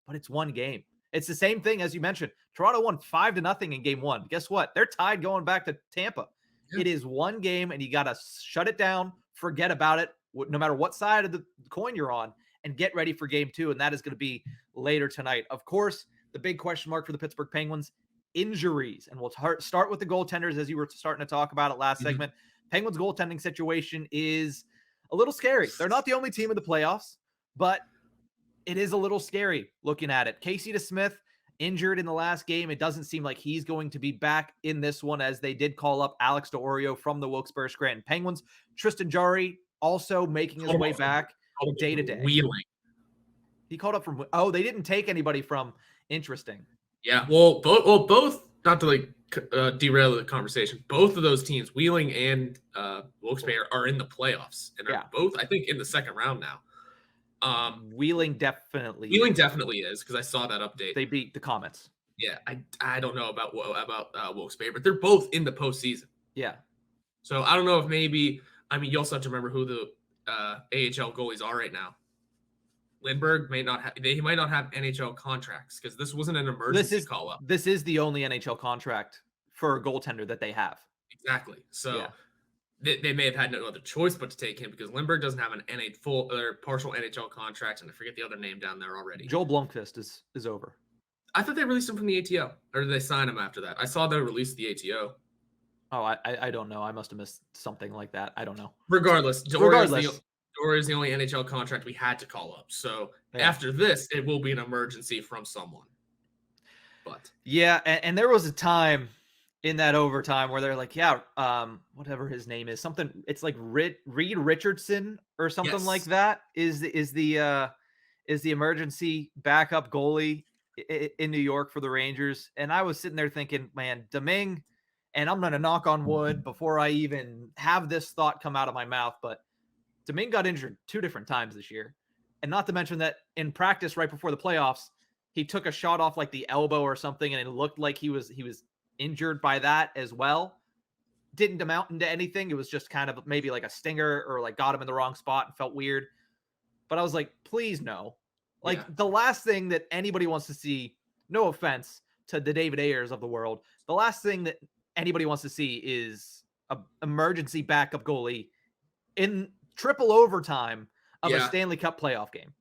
but it's 1 game. It's the same thing as you mentioned. Toronto won 5-0 in game 1. Guess what? They're tied going back to Tampa. It is 1 game, and you got to shut it down, forget about it, no matter what side of the coin you're on, and get ready for game 2. And that is going to be later tonight. Of course, the big question mark for the Pittsburgh Penguins, injuries. And we'll start with the goaltenders, as you were starting to talk about it last segment. Penguins goaltending situation is a little scary. They're not the only team in the playoffs, but it is a little scary looking at it. Casey DeSmith injured in the last game. It doesn't seem like he's going to be back in this one, as they did call up Alex DeOrio from the Wilkes-Barre Scranton Penguins. Tristan Jarry also making his way back day to day. Wheeling. He called up from, they didn't take anybody from. Interesting. Yeah, well, both, not to derail the conversation, both of those teams, Wheeling and Wilkes-Barre, are in the playoffs, and are both, I think, in the second round now. Wheeling definitely is, because I saw that update. They beat the Comets. Yeah, I don't know about Wilkes-Barre, but they're both in the postseason. Yeah. So I don't know if maybe, you also have to remember who the AHL goalies are right now. Lindbergh might not have NHL contracts, because this wasn't an emergency call-up. This is the only NHL contract for a goaltender that they have. Exactly. So they may have had no other choice but to take him, because Lindbergh doesn't have an full or partial NHL contract, and I forget the other name down there already. Joel Blomqvist is over. I thought they released him from the ATO, or did they sign him after that? I saw they released the ATO. Oh, I don't know. I must have missed something like that. I don't know. Regardless. Or is the only NHL contract we had to call up. So after this, it will be an emergency from someone. But and there was a time in that overtime where they're like, whatever his name is, something. It's like Reed Richardson or something like that is the emergency backup goalie in New York for the Rangers. And I was sitting there thinking, man, Domingue, and I'm going to knock on wood before I even have this thought come out of my mouth, but Domingue got injured 2 different times this year. And not to mention that in practice right before the playoffs, he took a shot off like the elbow or something, and it looked like he was injured by that as well. Didn't amount into anything. It was just kind of maybe like a stinger, or like got him in the wrong spot and felt weird. But I was like, please no. The last thing that anybody wants to see, no offense to the David Ayers of the world, the last thing that anybody wants to see is an emergency backup goalie in triple overtime of a Stanley Cup playoff game.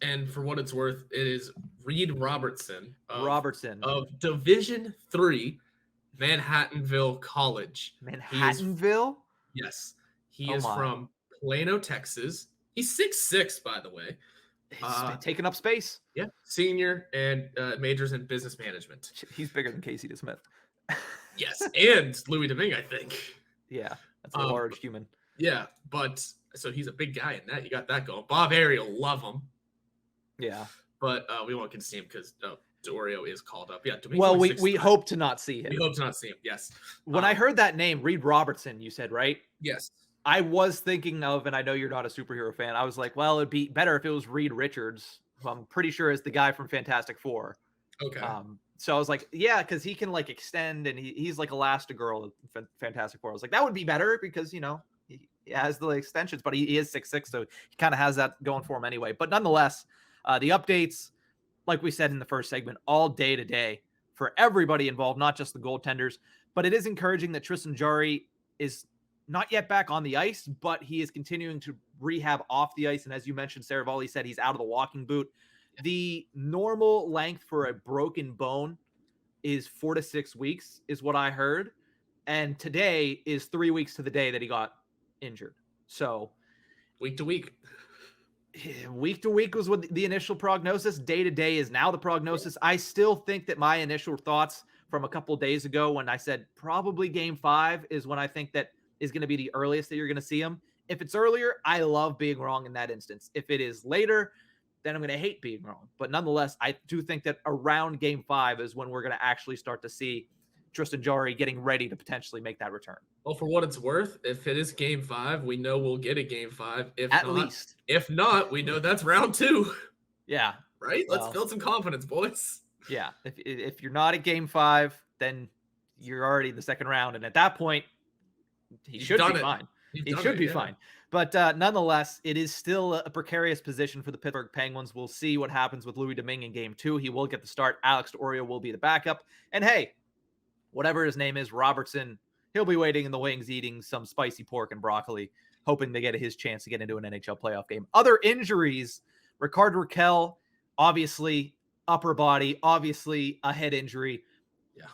And for what it's worth, it is Reed Robertson of Division III, Manhattanville College. Manhattanville? Yes. He is from Plano, Texas. He's 6'6", by the way. He's taking up space. Yeah, senior and majors in business management. He's bigger than Casey DeSmith. Yes, and Louis Domingue, I think. Yeah, that's a large human. Yeah, but so he's a big guy in that. You got that going. Bob Harry will love him. Yeah, but we won't get to see him because Dorio is called up. Yeah, Domingue's well, we hope to not see him. We hope to not see him. Yes. When I heard that name, Reed Robertson, you said, right? Yes. I was thinking of, and I know you're not a superhero fan. I was like, well, it'd be better if it was Reed Richards, who I'm pretty sure is the guy from Fantastic Four. Okay. So I was like, yeah, because he can like extend, and he's like Elastigirl in Fantastic Four. I was like, that would be better because he has the extensions, but he is 6'6", so he kind of has that going for him anyway. But nonetheless, the updates, like we said in the first segment, all day to day for everybody involved, not just the goaltenders. But it is encouraging that Tristan Jarry is not yet back on the ice, but he is continuing to rehab off the ice. And as you mentioned, Saravalli said he's out of the walking boot. The normal length for a broken bone is 4 to 6 weeks, is what I heard. And today is 3 weeks to the day that he got injured. So week to week was what the initial prognosis. Day to day is now the prognosis. I still think that my initial thoughts from a couple of days ago when I said probably game 5 is when I think that is going to be the earliest that you're going to see him. If it's earlier, I love being wrong in that instance. If it is later, then I'm going to hate being wrong. But nonetheless, I do think that around game 5 is when we're going to actually start to see Tristan Jarry getting ready to potentially make that return. Well, for what it's worth, if it is game 5, we know we'll get a game 5. If not, we know that's round 2. Yeah. Right? Let's build some confidence, boys. Yeah. If you're not at game 5, then you're already in the second round. And at that point, he should be fine. He should be fine. But nonetheless, it is still a precarious position for the Pittsburgh Penguins. We'll see what happens with Louis Domingue in game 2. He will get the start. Alex D'Orio will be the backup. And hey, whatever his name is, Robertson, he'll be waiting in the wings, eating some spicy pork and broccoli, hoping to get his chance to get into an NHL playoff game. Other injuries, Rakell, obviously upper body, obviously a head injury. Yeah.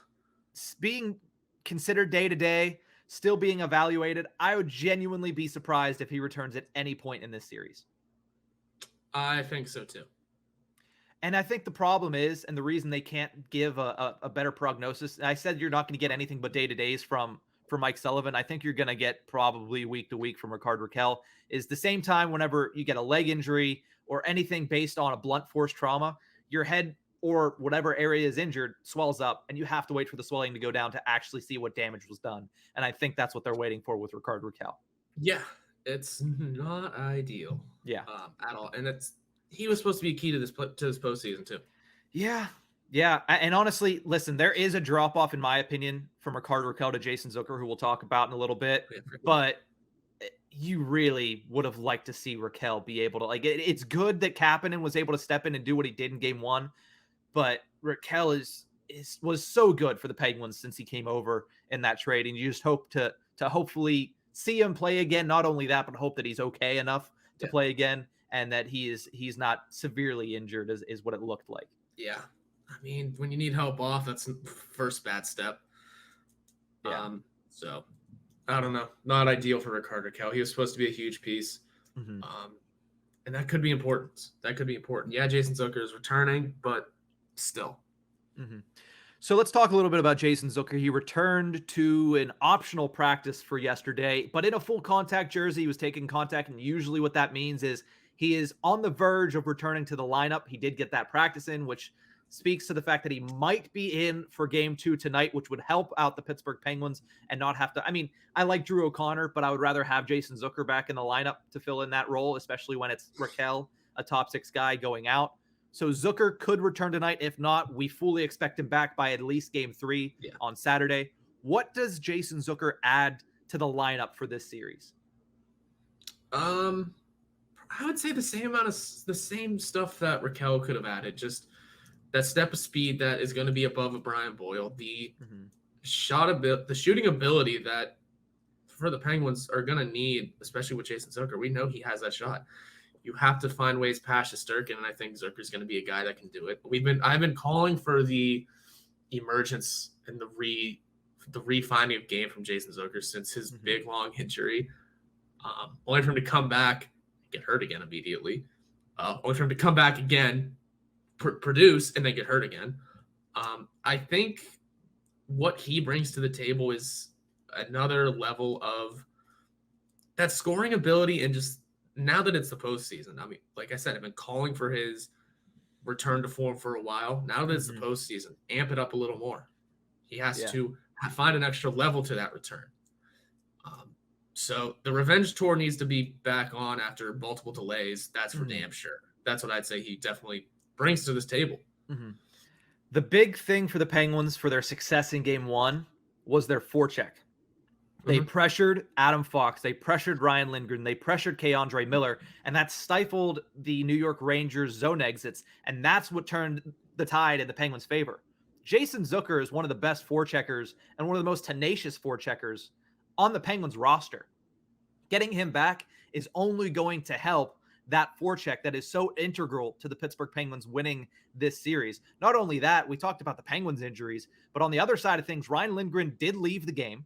Being considered day-to-day, still being evaluated. I would genuinely be surprised if he returns at any point in this series. I think so too. And I think the problem is, and the reason they can't give a better prognosis, I said you're not going to get anything but day-to-days from Mike Sullivan. I think you're going to get probably week to week from Rakell, is the same time whenever you get a leg injury or anything based on a blunt force trauma, your head or whatever area is injured swells up, and you have to wait for the swelling to go down to actually see what damage was done. And I think that's what they're waiting for with Rakell. Yeah, it's not ideal. Yeah, at all. And he was supposed to be key to this postseason too. Yeah. And honestly, listen, there is a drop off in my opinion from Rakell to Jason Zucker, who we'll talk about in a little bit. But you really would have liked to see Rakell be able to it's good that Kapanen was able to step in and do what he did in game 1. But Rakell was so good for the Penguins since he came over in that trade, and you just hope to hopefully see him play again. Not only that, but hope that he's okay enough to play again, and that he's not severely injured, is what it looked like. Yeah, I mean, when you need help off, that's the first bad step. Yeah. So I don't know, not ideal for Rakell. He was supposed to be a huge piece. Mm-hmm. And that could be important. Yeah, Jason Zucker is returning, but still. Mm-hmm. So let's talk a little bit about Jason Zucker. He returned to an optional practice for yesterday, but in a full contact jersey. He was taking contact, and usually what that means is he is on the verge of returning to the lineup. He did get that practice in, which speaks to the fact that he might be in for game 2 tonight, which would help out the Pittsburgh Penguins and not have to. I mean, I like Drew O'Connor, but I would rather have Jason Zucker back in the lineup to fill in that role, especially when it's Rakell, a top 6 guy, going out. So Zucker could return tonight. If not, we fully expect him back by at least game 3 on Saturday. What does Jason Zucker add to the lineup for this series? I would say the same stuff that Rakell could have added. Just that step of speed that is going to be above a Brian Boyle. The shooting ability that for the Penguins are going to need, especially with Jason Zucker. We know he has that shot. You have to find ways past Shesterkin, and I think Zucker's going to be a guy that can do it. I've been calling for the emergence and the refining of game from Jason Zucker since his big long injury. Only for him to come back, get hurt again immediately. only for him to come back again, produce, and then get hurt again. I think what he brings to the table is another level of that scoring ability, and just now that it's the postseason, I mean, like I said, I've been calling for his return to form for a while. Now that it's the postseason, amp it up a little more. He has to find an extra level to that return. So the revenge tour needs to be back on after multiple delays. That's for damn sure. That's what I'd say he definitely brings to this table. The big thing for the Penguins for their success in game 1 was their forecheck. They pressured Adam Fox. They pressured Ryan Lindgren. They pressured K'Andre Miller, and that stifled the New York Rangers zone exits, and that's what turned the tide in the Penguins' favor. Jason Zucker is one of the best forecheckers and one of the most tenacious forecheckers on the Penguins roster. Getting him back is only going to help that forecheck that is so integral to the Pittsburgh Penguins winning this series. Not only that, we talked about the Penguins' injuries, but on the other side of things, Ryan Lindgren did leave the game,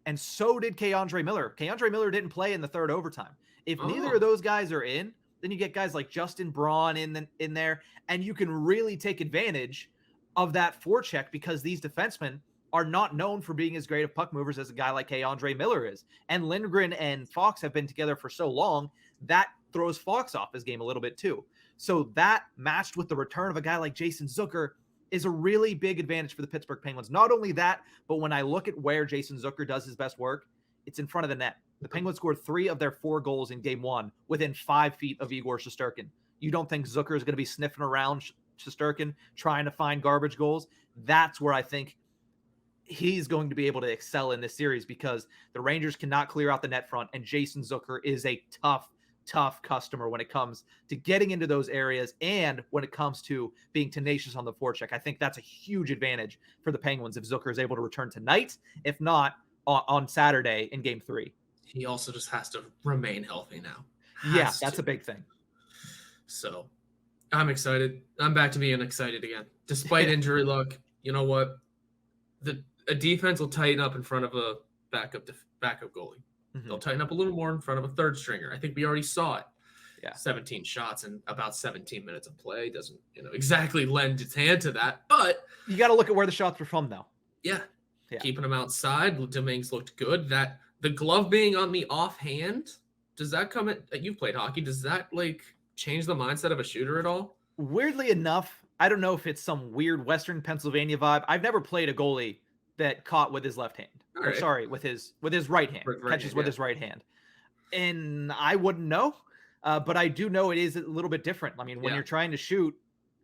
and so did K'Andre Miller. K'Andre Miller didn't play in the third overtime. If neither of those guys are in, then you get guys like Justin Braun in there, and you can really take advantage of that forecheck because these defensemen are not known for being as great of puck movers as a guy like K'Andre Miller is. And Lindgren and Fox have been together for so long, that throws Fox off his game a little bit too. So that matched with the return of a guy like Jason Zucker is a really big advantage for the Pittsburgh Penguins. Not only that, but when I look at where Jason Zucker does his best work, it's in front of the net. The Penguins scored 3 of their 4 goals in game 1 within 5 feet of Igor Shesterkin. You don't think Zucker is going to be sniffing around Shesterkin trying to find garbage goals? That's where I think he's going to be able to excel in this series because the Rangers cannot clear out the net front, and Jason Zucker is a tough customer when it comes to getting into those areas and when it comes to being tenacious on the forecheck. I think that's a huge advantage for the Penguins if Zucker is able to return tonight, if not on Saturday in game 3. He also just has to remain healthy now. That's a big thing. So I'm excited. I'm back to being excited again. Despite injury luck, you know what? A defense will tighten up in front of a backup goalie. They'll tighten up a little more in front of a third stringer. I think we already saw it. 17 shots in about 17 minutes of play doesn't, exactly lend its hand to that. But you got to look at where the shots were from, though. Keeping them outside. Dominguez looked good. That the glove being on the offhand, does that come at? You've played hockey. Does that change the mindset of a shooter at all? Weirdly enough, I don't know if it's some weird Western Pennsylvania vibe. I've never played a goalie that caught with his left hand. Or, sorry, with his right hand. Catches with his right hand. And I wouldn't know, but I do know it is a little bit different. I mean, when you're trying to shoot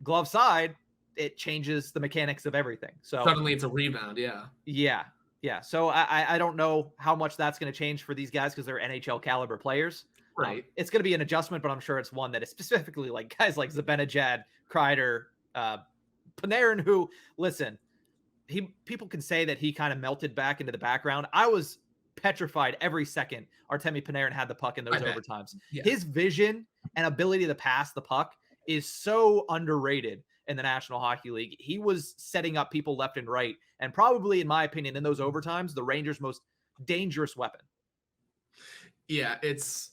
glove side, it changes the mechanics of everything. So suddenly it's a rebound. Yeah. So I don't know how much that's going to change for these guys because they're NHL caliber players. Right. It's going to be an adjustment, but I'm sure it's one that is specifically like guys like Zibanejad, Kreider, Panarin, who, listen, people can say that he kind of melted back into the background. I was petrified every second Artemi Panarin had the puck in those overtimes. His vision and ability to pass the puck is so underrated in the National Hockey League. He was setting up people left and right, and probably, in my opinion, in those overtimes, the Rangers' most dangerous weapon. Yeah, that's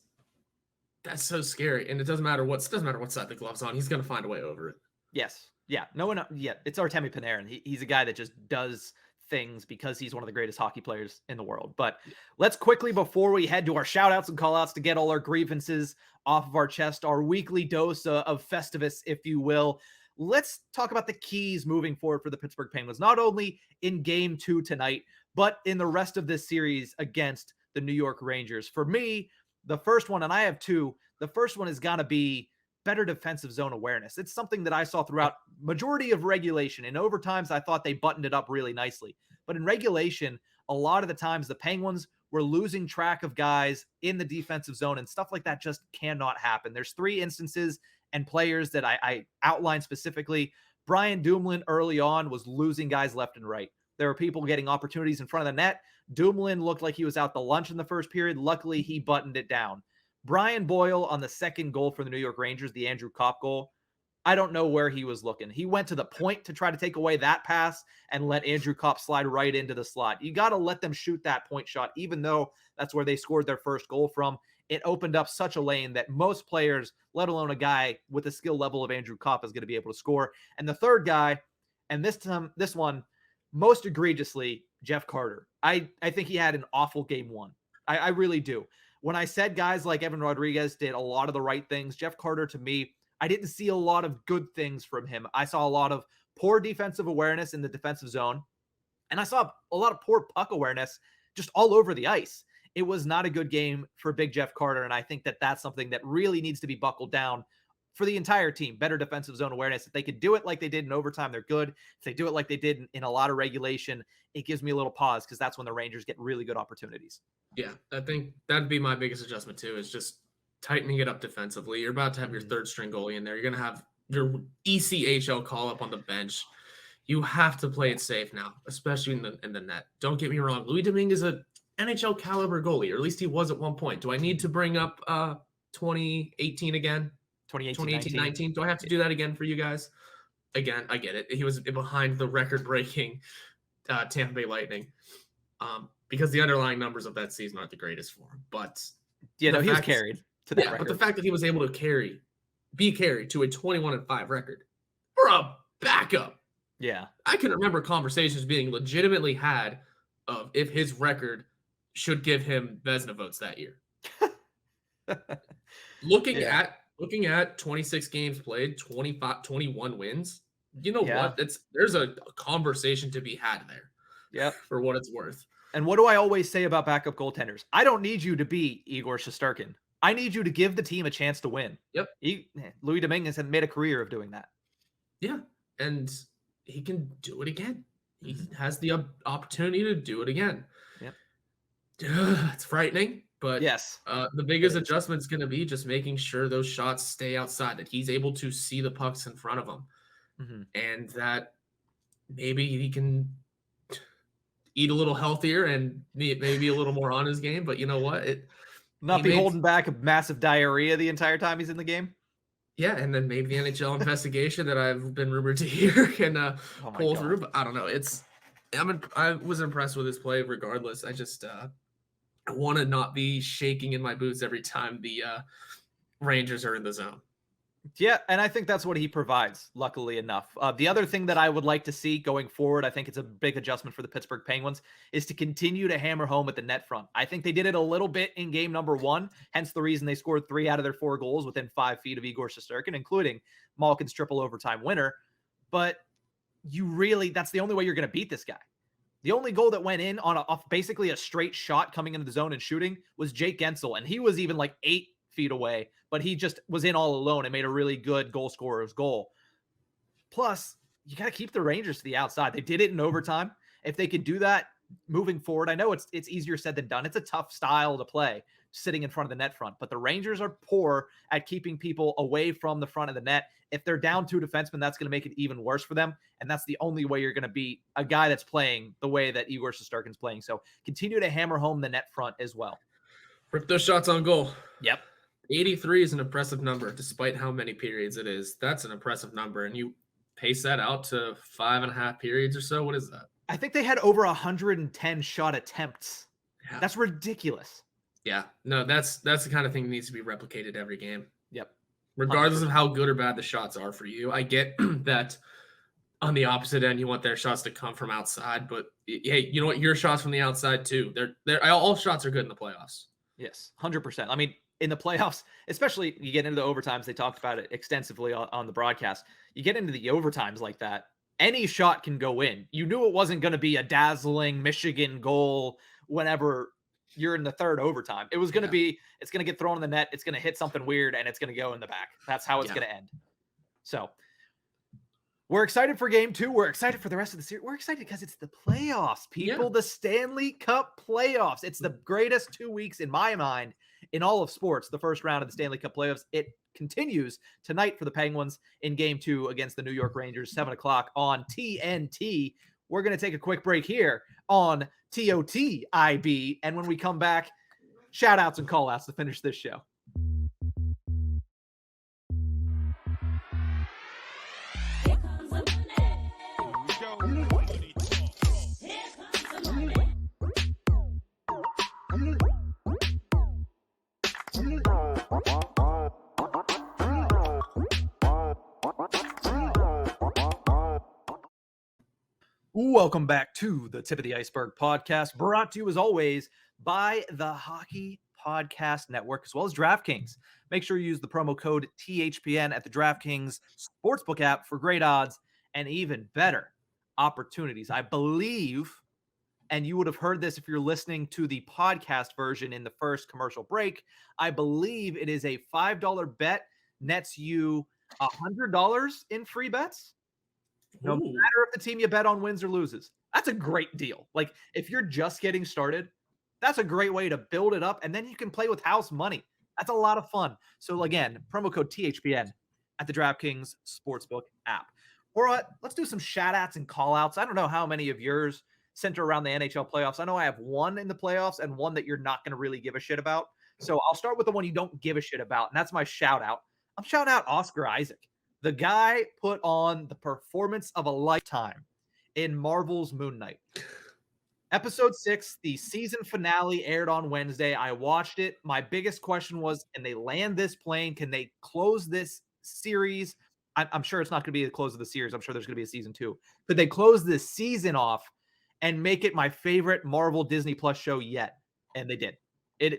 so scary, and it doesn't matter what side the glove's on. He's going to find a way over it. Yes. Yeah. No one. Yeah. It's Artemi Panarin. He's a guy that just does things because he's one of the greatest hockey players in the world. But let's quickly, before we head to our shout outs and call outs to get all our grievances off of our chest, our weekly dose of Festivus, if you will, let's talk about the keys moving forward for the Pittsburgh Penguins, not only in game 2 tonight, but in the rest of this series against the New York Rangers. For me, the first one, and I have 2, the first one is going to be better defensive zone awareness. It's something that I saw throughout majority of regulation. In overtimes, I thought they buttoned it up really nicely. But in regulation, a lot of the times the Penguins were losing track of guys in the defensive zone, and stuff like that just cannot happen. There's 3 instances and players that I outlined specifically. Brian Dumoulin early on was losing guys left and right. There were people getting opportunities in front of the net. Dumoulin looked like he was out to lunch in the first period. Luckily, he buttoned it down. Brian Boyle on the second goal for the New York Rangers, the Andrew Kopp goal, I don't know where he was looking. He went to the point to try to take away that pass and let Andrew Kopp slide right into the slot. You got to let them shoot that point shot, even though that's where they scored their first goal from. It opened up such a lane that most players, let alone a guy with the skill level of Andrew Kopp, is going to be able to score. And the third guy, and this one, most egregiously, Jeff Carter. I think he had an awful game one. I really do. When I said guys like Evan Rodriguez did a lot of the right things, Jeff Carter, to me, I didn't see a lot of good things from him. I saw a lot of poor defensive awareness in the defensive zone, and I saw a lot of poor puck awareness just all over the ice. It was not a good game for Big Jeff Carter, and I think that that's something that really needs to be buckled down for the entire team. Better defensive zone awareness. If they could do it like they did in overtime, they're good. If they do it like they did in a lot of regulation, it gives me a little pause because that's when the Rangers get really good opportunities. Yeah, I think that'd be my biggest adjustment too, is just tightening it up defensively. You're about to have your third string goalie in there. You're going to have your ECHL call up on the bench. You have to play it safe now, especially in the net. Don't get me wrong. Louis Domingue is a NHL caliber goalie, or at least he was at one point. Do I need to bring up 2018 again? 2018-19. Do I have to do that again for you guys? Again, I get it. He was behind the record-breaking Tampa Bay Lightning because the underlying numbers of that season aren't the greatest for him. But yeah, no, he was carried to that record. But the fact that he was able to be carried to a 21-5 record for a backup. Yeah. I can remember conversations being legitimately had of if his record should give him Vezina votes that year. Looking at 26 games played, 21 wins. You know what? There's a conversation to be had there. Yeah. For what it's worth. And what do I always say about backup goaltenders? I don't need you to be Igor Shesterkin. I need you to give the team a chance to win. Yep. Louis Domingue has made a career of doing that. Yeah. And he can do it again. He has the opportunity to do it again. Yep. It's frightening. But yes, the biggest adjustment is going to be just making sure those shots stay outside, that he's able to see the pucks in front of him, and that maybe he can eat a little healthier and maybe a little more on his game. But you know what? Not be holding back a massive diarrhea the entire time he's in the game. Yeah, and then maybe the NHL investigation that I've been rumored to hear can pull through. But I don't know. I was impressed with his play regardless. I just I want to not be shaking in my boots every time the Rangers are in the zone. Yeah, and I think that's what he provides, luckily enough. The other thing that I would like to see going forward, I think it's a big adjustment for the Pittsburgh Penguins, is to continue to hammer home at the net front. I think they did it a little bit in game number 1, hence the reason they scored 3 out of their 4 goals within 5 feet of Igor Shesterkin, including Malkin's triple overtime winner. But that's the only way you're going to beat this guy. The only goal that went in off basically a straight shot coming into the zone and shooting was Jake Gensel, and he was even like 8 feet away, but he just was in all alone and made a really good goal scorer's goal. Plus, you got to keep the Rangers to the outside. They did it in overtime. If they could do that moving forward, I know it's easier said than done. It's a tough style to play, sitting in front of the net front, but the Rangers are poor at keeping people away from the front of the net. If they're down 2 defensemen, that's going to make it even worse for them. And that's the only way you're going to beat a guy that's playing the way that Igor Shesterkin's playing. So continue to hammer home the net front as well. Rip those shots on goal. Yep. 83 is an impressive number, despite how many periods it is. That's an impressive number. And you pace that out to 5.5 periods or so. What is that? I think they had over 110 shot attempts. Yeah. That's ridiculous. Yeah. No, that's the kind of thing that needs to be replicated every game. Yep. Regardless 100%. Of how good or bad the shots are for you. I get that on the opposite end, you want their shots to come from outside, but hey, you know what? Your shots from the outside too. They're all shots are good in the playoffs. Yes, 100%. I mean, in the playoffs, especially you get into the overtimes, they talked about it extensively on the broadcast. You get into the overtimes like that, any shot can go in. You knew it wasn't going to be a dazzling Michigan goal whenever you're in the third overtime. It was going to be, it's going to get thrown in the net. It's going to hit something weird and it's going to go in the back. That's how it's going to end. So we're excited for game 2. We're excited for the rest of the series. We're excited because it's the playoffs, people. The Stanley Cup playoffs. It's the greatest 2 weeks in my mind in all of sports. The first round of the Stanley Cup playoffs. It continues tonight for the Penguins in game 2 against the New York Rangers, 7:00 on TNT. We're going to take a quick break here on TOTIB. And when we come back, shout outs and call outs to finish this show. Welcome back to the Tip of the Ice-Burgh podcast, brought to you as always by the Hockey Podcast Network, as well as DraftKings. Make sure you use the promo code THPN at the DraftKings Sportsbook app for great odds and even better opportunities. I believe, and you would have heard this if you're listening to the podcast version in the first commercial break, I believe it is a $5 bet nets you $100 in free bets. No matter if the team you bet on wins or loses. That's a great deal. Like, if you're just getting started, that's a great way to build it up, and then you can play with house money. That's a lot of fun. So, again, promo code THPN at the DraftKings Sportsbook app. All right, let's do some shout-outs and call-outs. I don't know how many of yours center around the NHL playoffs. I know I have one in the playoffs and one that you're not going to really give a shit about. So I'll start with the one you don't give a shit about, and that's my shout-out. I'm shouting out Oscar Isaac. The guy put on the performance of a lifetime in Marvel's Moon Knight. Episode 6, the season finale, aired on Wednesday. I watched it. My biggest question was, can they land this plane? Can they close this series? I'm sure it's not going to be the close of the series. I'm sure there's going to be a season 2. Could they close this season off and make it my favorite Marvel Disney Plus show yet? And they did.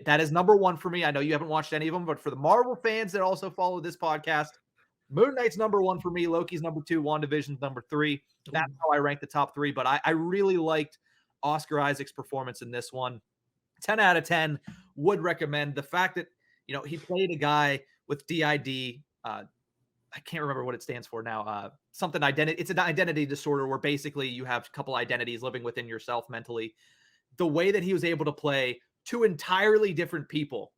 That is number 1 for me. I know you haven't watched any of them, but for the Marvel fans that also follow this podcast, Moon Knight's number 1 for me. Loki's number 2. WandaVision's number 3. That's how I rank the top 3. But I really liked Oscar Isaac's performance in this one. 10 out of 10. Would recommend. The fact that, he played a guy with DID. I can't remember what it stands for now. Something identity. It's an identity disorder where basically you have a couple identities living within yourself mentally. The way that he was able to play 2 entirely different people,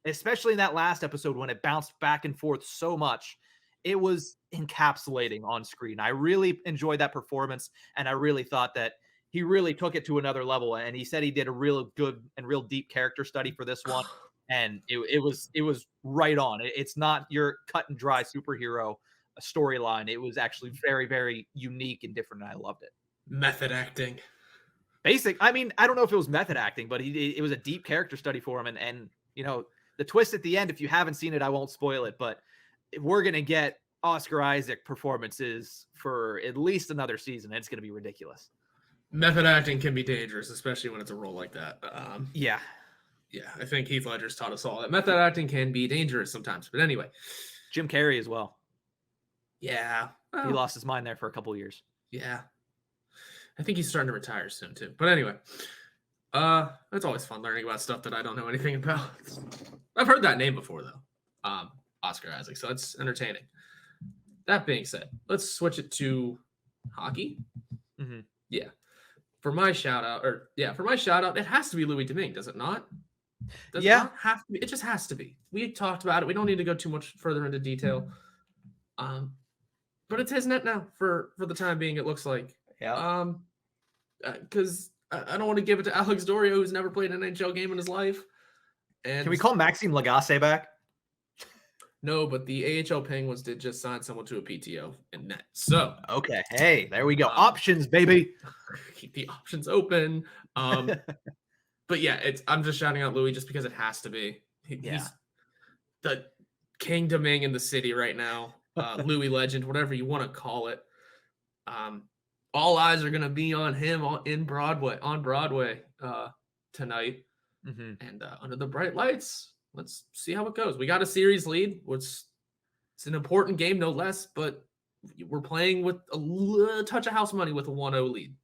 especially in that last episode when it bounced back and forth so much, it was encapsulating on screen. I really enjoyed that performance, and I really thought that he really took it to another level. And he said he did a real good and real deep character study for this one, and it was right on. It's not your cut and dry superhero storyline. It was actually very, very unique and different, and I loved it. Method acting. I don't know if it was method acting, but it was a deep character study for him. And the twist at the end, if you haven't seen it, I won't spoil it, but we're going to get Oscar Isaac performances for at least another season. It's going to be ridiculous. Method acting can be dangerous, especially when it's a role like that. Yeah. I think Heath Ledger's taught us all that method acting can be dangerous sometimes. But anyway. Jim Carrey as well. Yeah. Well, he lost his mind there for a couple of years. Yeah. I think he's starting to retire soon, too. But anyway. It's always fun learning about stuff that I don't know anything about. I've heard that name before, though. Oscar Isaac, so it's entertaining. That being said, let's switch it to hockey. Mm-hmm. Yeah. For my shout out, it has to be Louis Domingue, does it not? Does it not have to be? It just has to be. We talked about it. We don't need to go too much further into detail. But it's his net now for the time being, it looks like. Yeah. Because I don't want to give it to Alex Dorio, who's never played an NHL game in his life. And can we call Maxime Lagacé back? No, but the AHL Penguins did just sign someone to a PTO in net. So okay, hey, there we go. Options, baby. Keep the options open. But yeah, I'm just shouting out Louis just because it has to be. He's the King Domingue in the city right now. Louis legend, whatever you want to call it. All eyes are gonna be on him on Broadway tonight, and under the bright lights. Let's see how it goes. We got a series lead, which it's an important game, no less, but we're playing with a touch of house money with a 1-0 lead.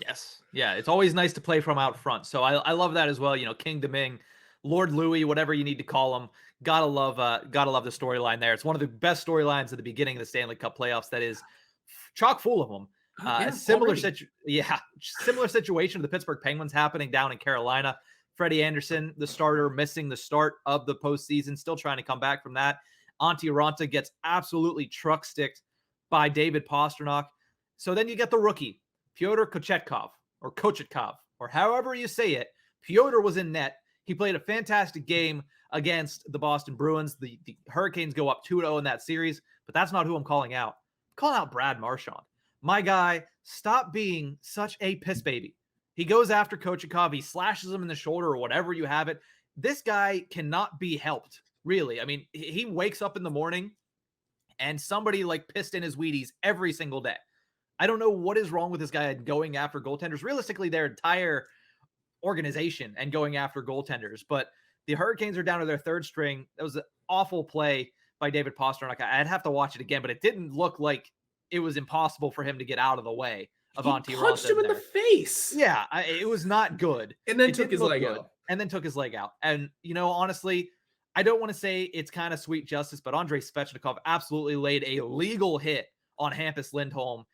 Yes. Yeah, it's always nice to play from out front. So I love that as well. King Domingue, Lord Louis, whatever you need to call him. Gotta love the storyline there. It's one of the best storylines at the beginning of the Stanley Cup playoffs that is chock full of them. Similar situation to the Pittsburgh Penguins happening down in Carolina. Freddie Anderson, the starter, missing the start of the postseason, still trying to come back from that. Antti Raanta gets absolutely truck-sticked by David Pastrnak. So then you get the rookie, Pyotr Kochetkov, or however you say it. Pyotr was in net. He played a fantastic game against the Boston Bruins. The Hurricanes go up 2-0 in that series, but that's not who I'm calling out. I'm calling out Brad Marchand. My guy, stop being such a piss baby. He goes after Kochetkov. He slashes him in the shoulder or whatever you have it. This guy cannot be helped really. I mean, he wakes up in the morning and somebody like pissed in his Wheaties every single day. I don't know what is wrong with this guy going after goaltenders. Realistically, their entire organization and going after goaltenders. But the Hurricanes are down to their third string. That was an awful play by David Pastrnak. I'd have to watch it again, but it didn't look like it was impossible for him to get out of the way of Antti Raanta. Punched him in the face. Yeah, it was not good. And then took his leg out. And then took his leg out. And, honestly, I don't want to say it's kind of sweet justice, but Andrei Svechnikov absolutely laid a legal hit on Hampus Lindholm.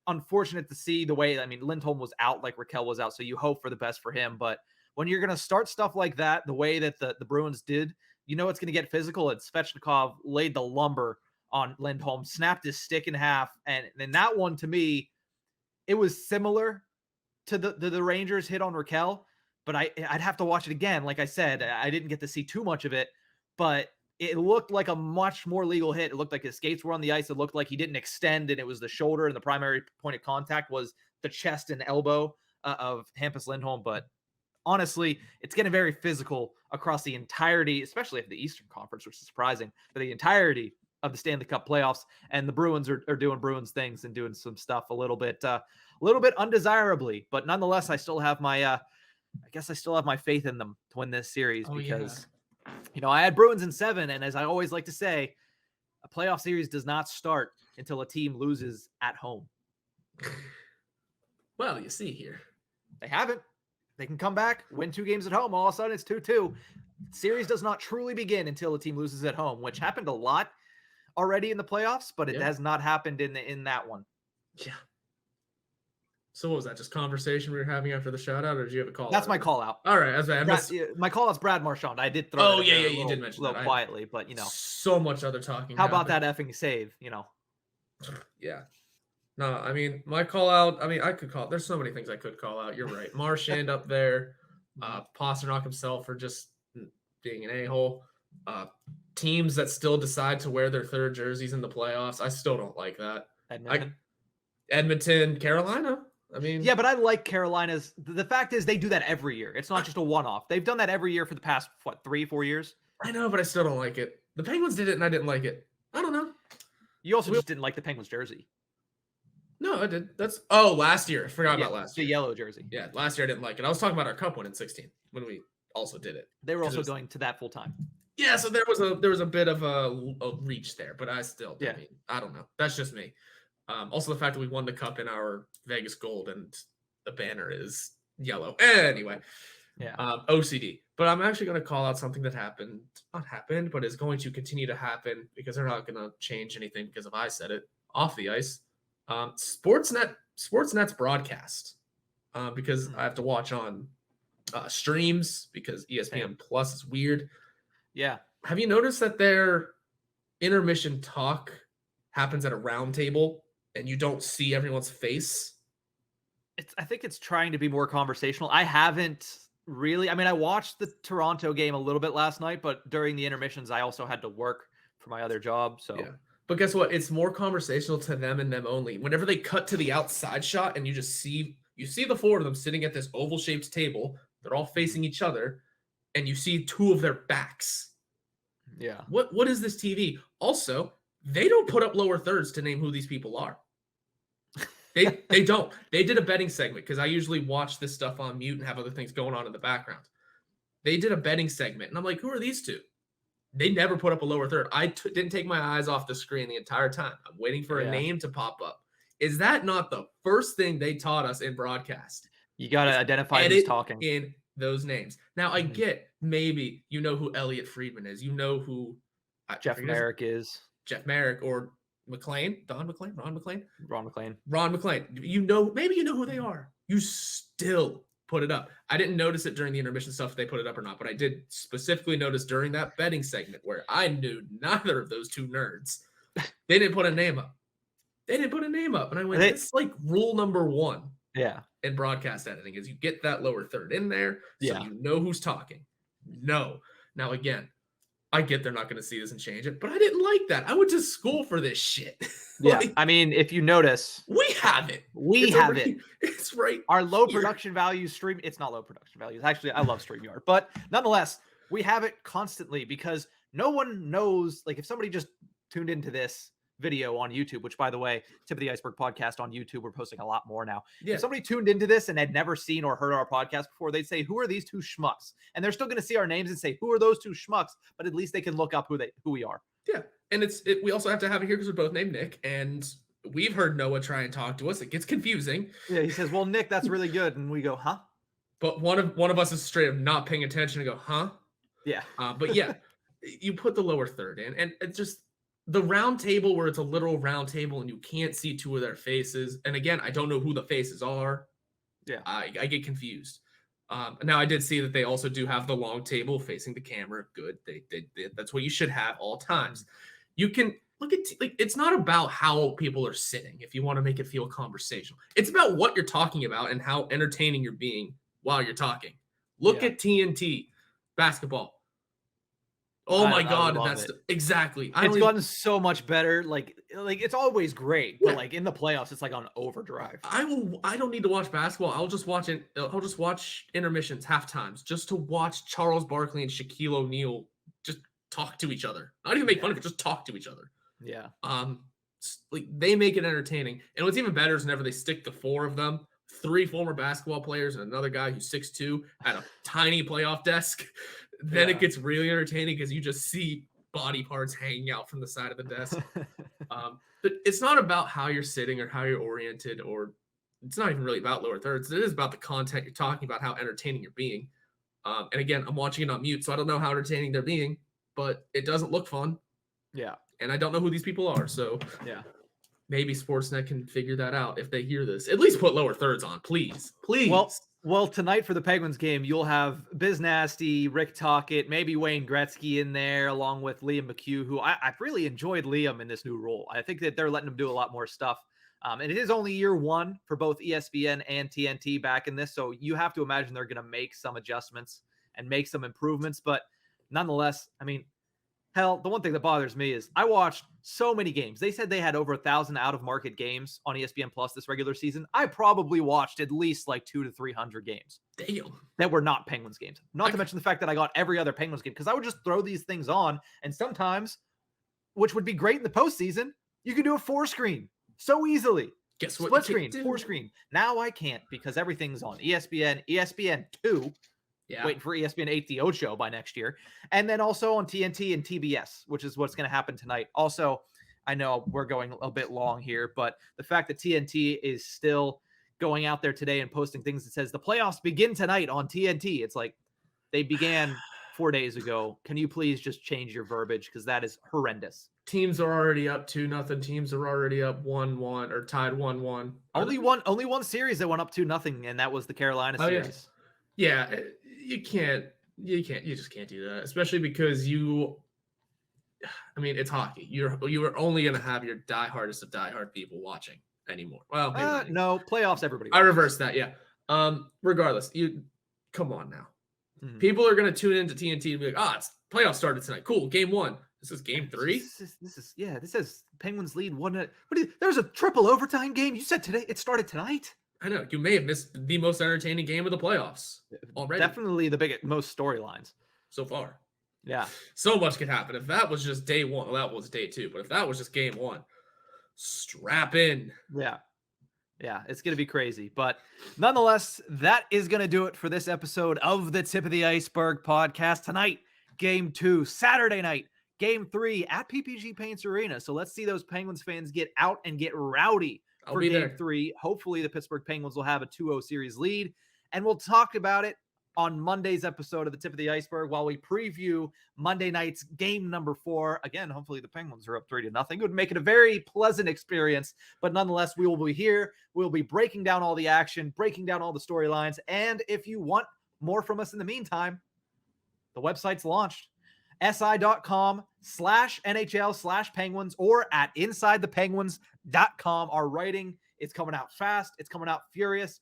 Unfortunate to see the way, Lindholm was out like Rakell was out, so you hope for the best for him. But when you're going to start stuff like that, the way that the Bruins did, it's going to get physical. And Svechnikov laid the lumber on Lindholm, snapped his stick in half. And then that one, to me, it was similar to the Rangers hit on Rakell, but I'd have to watch it again. Like I said, I didn't get to see too much of it, but it looked like a much more legal hit. It looked like his skates were on the ice. It looked like he didn't extend, and it was the shoulder, and the primary point of contact was the chest and elbow of Hampus Lindholm. But honestly, it's getting very physical across the entirety, especially of the Eastern Conference, which is surprising, for the entirety of the Stanley Cup playoffs. And the Bruins are doing Bruins things and doing some stuff a little bit undesirably. But nonetheless, I still have my I still have my faith in them to win this series because I had Bruins in 7, and as I always like to say, a playoff series does not start until a team loses at home. Well, you see here. They haven't. They can come back, win 2 games at home. All of a sudden, it's 2-2. Series does not truly begin until a team loses at home, which happened a lot already in the playoffs, but it has not happened in that one. Yeah. So what was that? Just conversation we were having after the shout out, or did you have a call? That's my call out. All right. That's right. My call out's Brad Marchand. I did throw you did mention that quietly, but so much other talking. How about that effing save? Yeah. No, my call out, I could call, there's so many things I could call out. You're right. Marchand up there, Pastrnak himself for just being an a-hole. Teams that still decide to wear their third jerseys in the playoffs, I still don't like that. Edmonton, Carolina. Yeah, but I like Carolina's. The fact is they do that every year. It's not just a one-off. They've done that every year for the past, 3-4 years? I know, but I still don't like it. The Penguins did it, and I didn't like it. I don't know. You also just didn't like the Penguins jersey. No, I did. Last year. I forgot about last year. The yellow jersey. Yeah, last year I didn't like it. I was talking about our cup win in 16 when we also did it. They were also going to that full time. Yeah, so there was a bit of a reach there, but I still, I don't know. That's just me. Also the fact that we won the cup in our Vegas gold and the banner is yellow. Anyway, OCD. But I'm actually going to call out something that not happened, but is going to continue to happen because they're not going to change anything because if I said it off the ice. Sportsnet's broadcast because I have to watch on streams because ESPN Plus is weird. Yeah. Have you noticed that their intermission talk happens at a round table and you don't see everyone's face? I think it's trying to be more conversational. I haven't really. I watched the Toronto game a little bit last night, but during the intermissions, I also had to work for my other job. So. Yeah. But guess what? It's more conversational to them and them only. Whenever they cut to the outside shot and you see the 4 of them sitting at this oval-shaped table, they're all facing each other, and you see 2 of their backs. Yeah. What is this TV? Also, they don't put up lower thirds to name who these people are. They don't. They did a betting segment because I usually watch this stuff on mute and have other things going on in the background. They did a betting segment, and I'm like, who are these 2? They never put up a lower third. I didn't take my eyes off the screen the entire time. I'm waiting for a name to pop up. Is that not the first thing they taught us in broadcast? You got to identify who's talking. In those names. Now, I get maybe you know who Elliot Friedman is. You know who Jeff Merrick is. Jeff Merrick or McLean. Ron McLean. Maybe you know who they are. You still put it up. I didn't notice it during the intermission stuff if they put it up or not, but I did specifically notice during that betting segment where I knew neither of those 2 nerds. They didn't put a name up. And I went, it's like rule number 1 in broadcast editing is you get that lower third in there so you know who's talking. No. Now, again, I get they're not going to see this and change it, but I didn't like that. I went to school for this shit. Yeah. If you notice, we have it. It's right. Our low production values stream. It's not low production values. Actually, I love StreamYard, but nonetheless, we have it constantly because no one knows, like if somebody just tuned into this video on YouTube, which by the way, Tip of the Iceberg podcast on YouTube, we're posting a lot more now. Yeah. If somebody tuned into this and had never seen or heard our podcast before, they'd say, who are these two schmucks? And they're still going to see our names and say, who are those two schmucks? But at least they can look up who we are. Yeah. And we also have to have it here because we're both named Nick, and we've heard Noah try and talk to us. It gets confusing. Yeah. He says, well, Nick, that's really good. And we go, huh? But one of us is straight up not paying attention and go, huh? Yeah. But yeah, you put the lower third in, and it's just the round table where it's a literal round table and you can't see two of their faces. And again, I don't know who the faces are. Yeah. I get confused. Now I did see that they also do have the long table facing the camera. Good. They that's what you should have all times. You can look at like it's not about how people are sitting if you want to make it feel conversational. It's about what you're talking about and how entertaining you're being while you're talking. Look at TNT basketball. Oh my God, that's exactly. It's gotten so much better. Like it's always great, but like in the playoffs, it's like on overdrive. I don't need to watch basketball. I'll just watch intermissions, half times, just to watch Charles Barkley and Shaquille O'Neal just talk to each other. Not even make fun of it, just talk to each other. Yeah. Like they make it entertaining. And what's even better is whenever they stick the four of them, 3 former basketball players and another guy who's 6'2" at a tiny playoff desk. Then it gets really entertaining because you just see body parts hanging out from the side of the desk. But it's not about how you're sitting or how you're oriented, or it's not even really about lower thirds. It is about the content you're talking about, how entertaining you're being. And again, I'm watching it on mute, so I don't know how entertaining they're being, but it doesn't look fun. Yeah. And I don't know who these people are, so yeah. Maybe Sportsnet can figure that out if they hear this. At least put lower thirds on, please. Please. Well, tonight for the Penguins game, you'll have Biz Nasty, Rick Tocchet, maybe Wayne Gretzky in there, along with Liam McHugh, who I've really enjoyed Liam in this new role. I think that they're letting him do a lot more stuff. And it is only year 1 for both ESPN and TNT back in this, so you have to imagine they're going to make some adjustments and make some improvements. But nonetheless, I mean, hell, the one thing that bothers me is I watched so many games. They said they had over 1,000 out-of-market games on ESPN Plus this regular season. I probably watched at least like 200 to 300 games. Damn. That were not Penguins games. Not to mention the fact that I got every other Penguins game because I would just throw these things on, and sometimes, which would be great in the postseason, you could do a 4-screen so easily. Guess what? Split screen, 4-screen. Now I can't because everything's on ESPN, ESPN 2. Yeah. Waiting for ESPN 8 The Ocho by next year. And then also on TNT and TBS, which is what's going to happen tonight. Also, I know we're going a bit long here, but the fact that TNT is still going out there today and posting things that says the playoffs begin tonight on TNT. It's like they began 4 days ago. Can you please just change your verbiage? Because that is horrendous. Teams are already up 2-0. Teams are already up 1-1 or tied 1-1. Only one series that went up 2-0, and that was the Carolina series. Yeah, you just can't do that, especially because it's hockey. You are only going to have your diehardest of diehard people watching anymore. Well, no, playoffs, everybody watches. I reversed that. Yeah. Regardless, come on now. Mm-hmm. People are going to tune into TNT and be like, it's playoffs started tonight. Cool. Game 1. This is game 3. This says Penguins lead 1. There's a triple overtime game. You said today it started tonight. I know you may have missed the most entertaining game of the playoffs already. Definitely the most storylines so far. Yeah. So much could happen. If that was just day 1, well, that was day 2. But if that was just game 1, strap in. Yeah. Yeah, it's going to be crazy. But nonetheless, that is going to do it for this episode of the Tip of the Iceberg podcast. Tonight, game 2, Saturday night, game 3 at PPG Paints Arena. So let's see those Penguins fans get out and get rowdy for game 3. Hopefully the Pittsburgh Penguins will have a 2-0 series lead, and we'll talk about it on Monday's episode of the Tip of the Iceberg while we preview Monday night's game number 4. Again, hopefully the Penguins are up 3-0. It would make it a very pleasant experience, but nonetheless, we will be here. We'll be breaking down all the action, breaking down all the storylines, and if you want more from us in the meantime, the website's launched. si.com/NHL/Penguins or at InsideThePenguins.com. Our writing is coming out fast. It's coming out furious.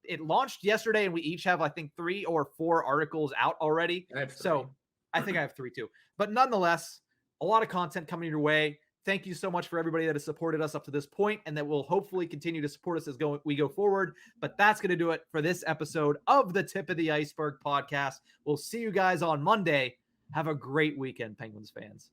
It launched yesterday, and we each have, I think, 3 or 4 articles out already. So I think I have 3 too. But nonetheless, a lot of content coming your way. Thank you so much for everybody that has supported us up to this point and that will hopefully continue to support us as we go forward. But that's going to do it for this episode of the Tip of the Iceberg podcast. We'll see you guys on Monday Have a great weekend, Penguins fans.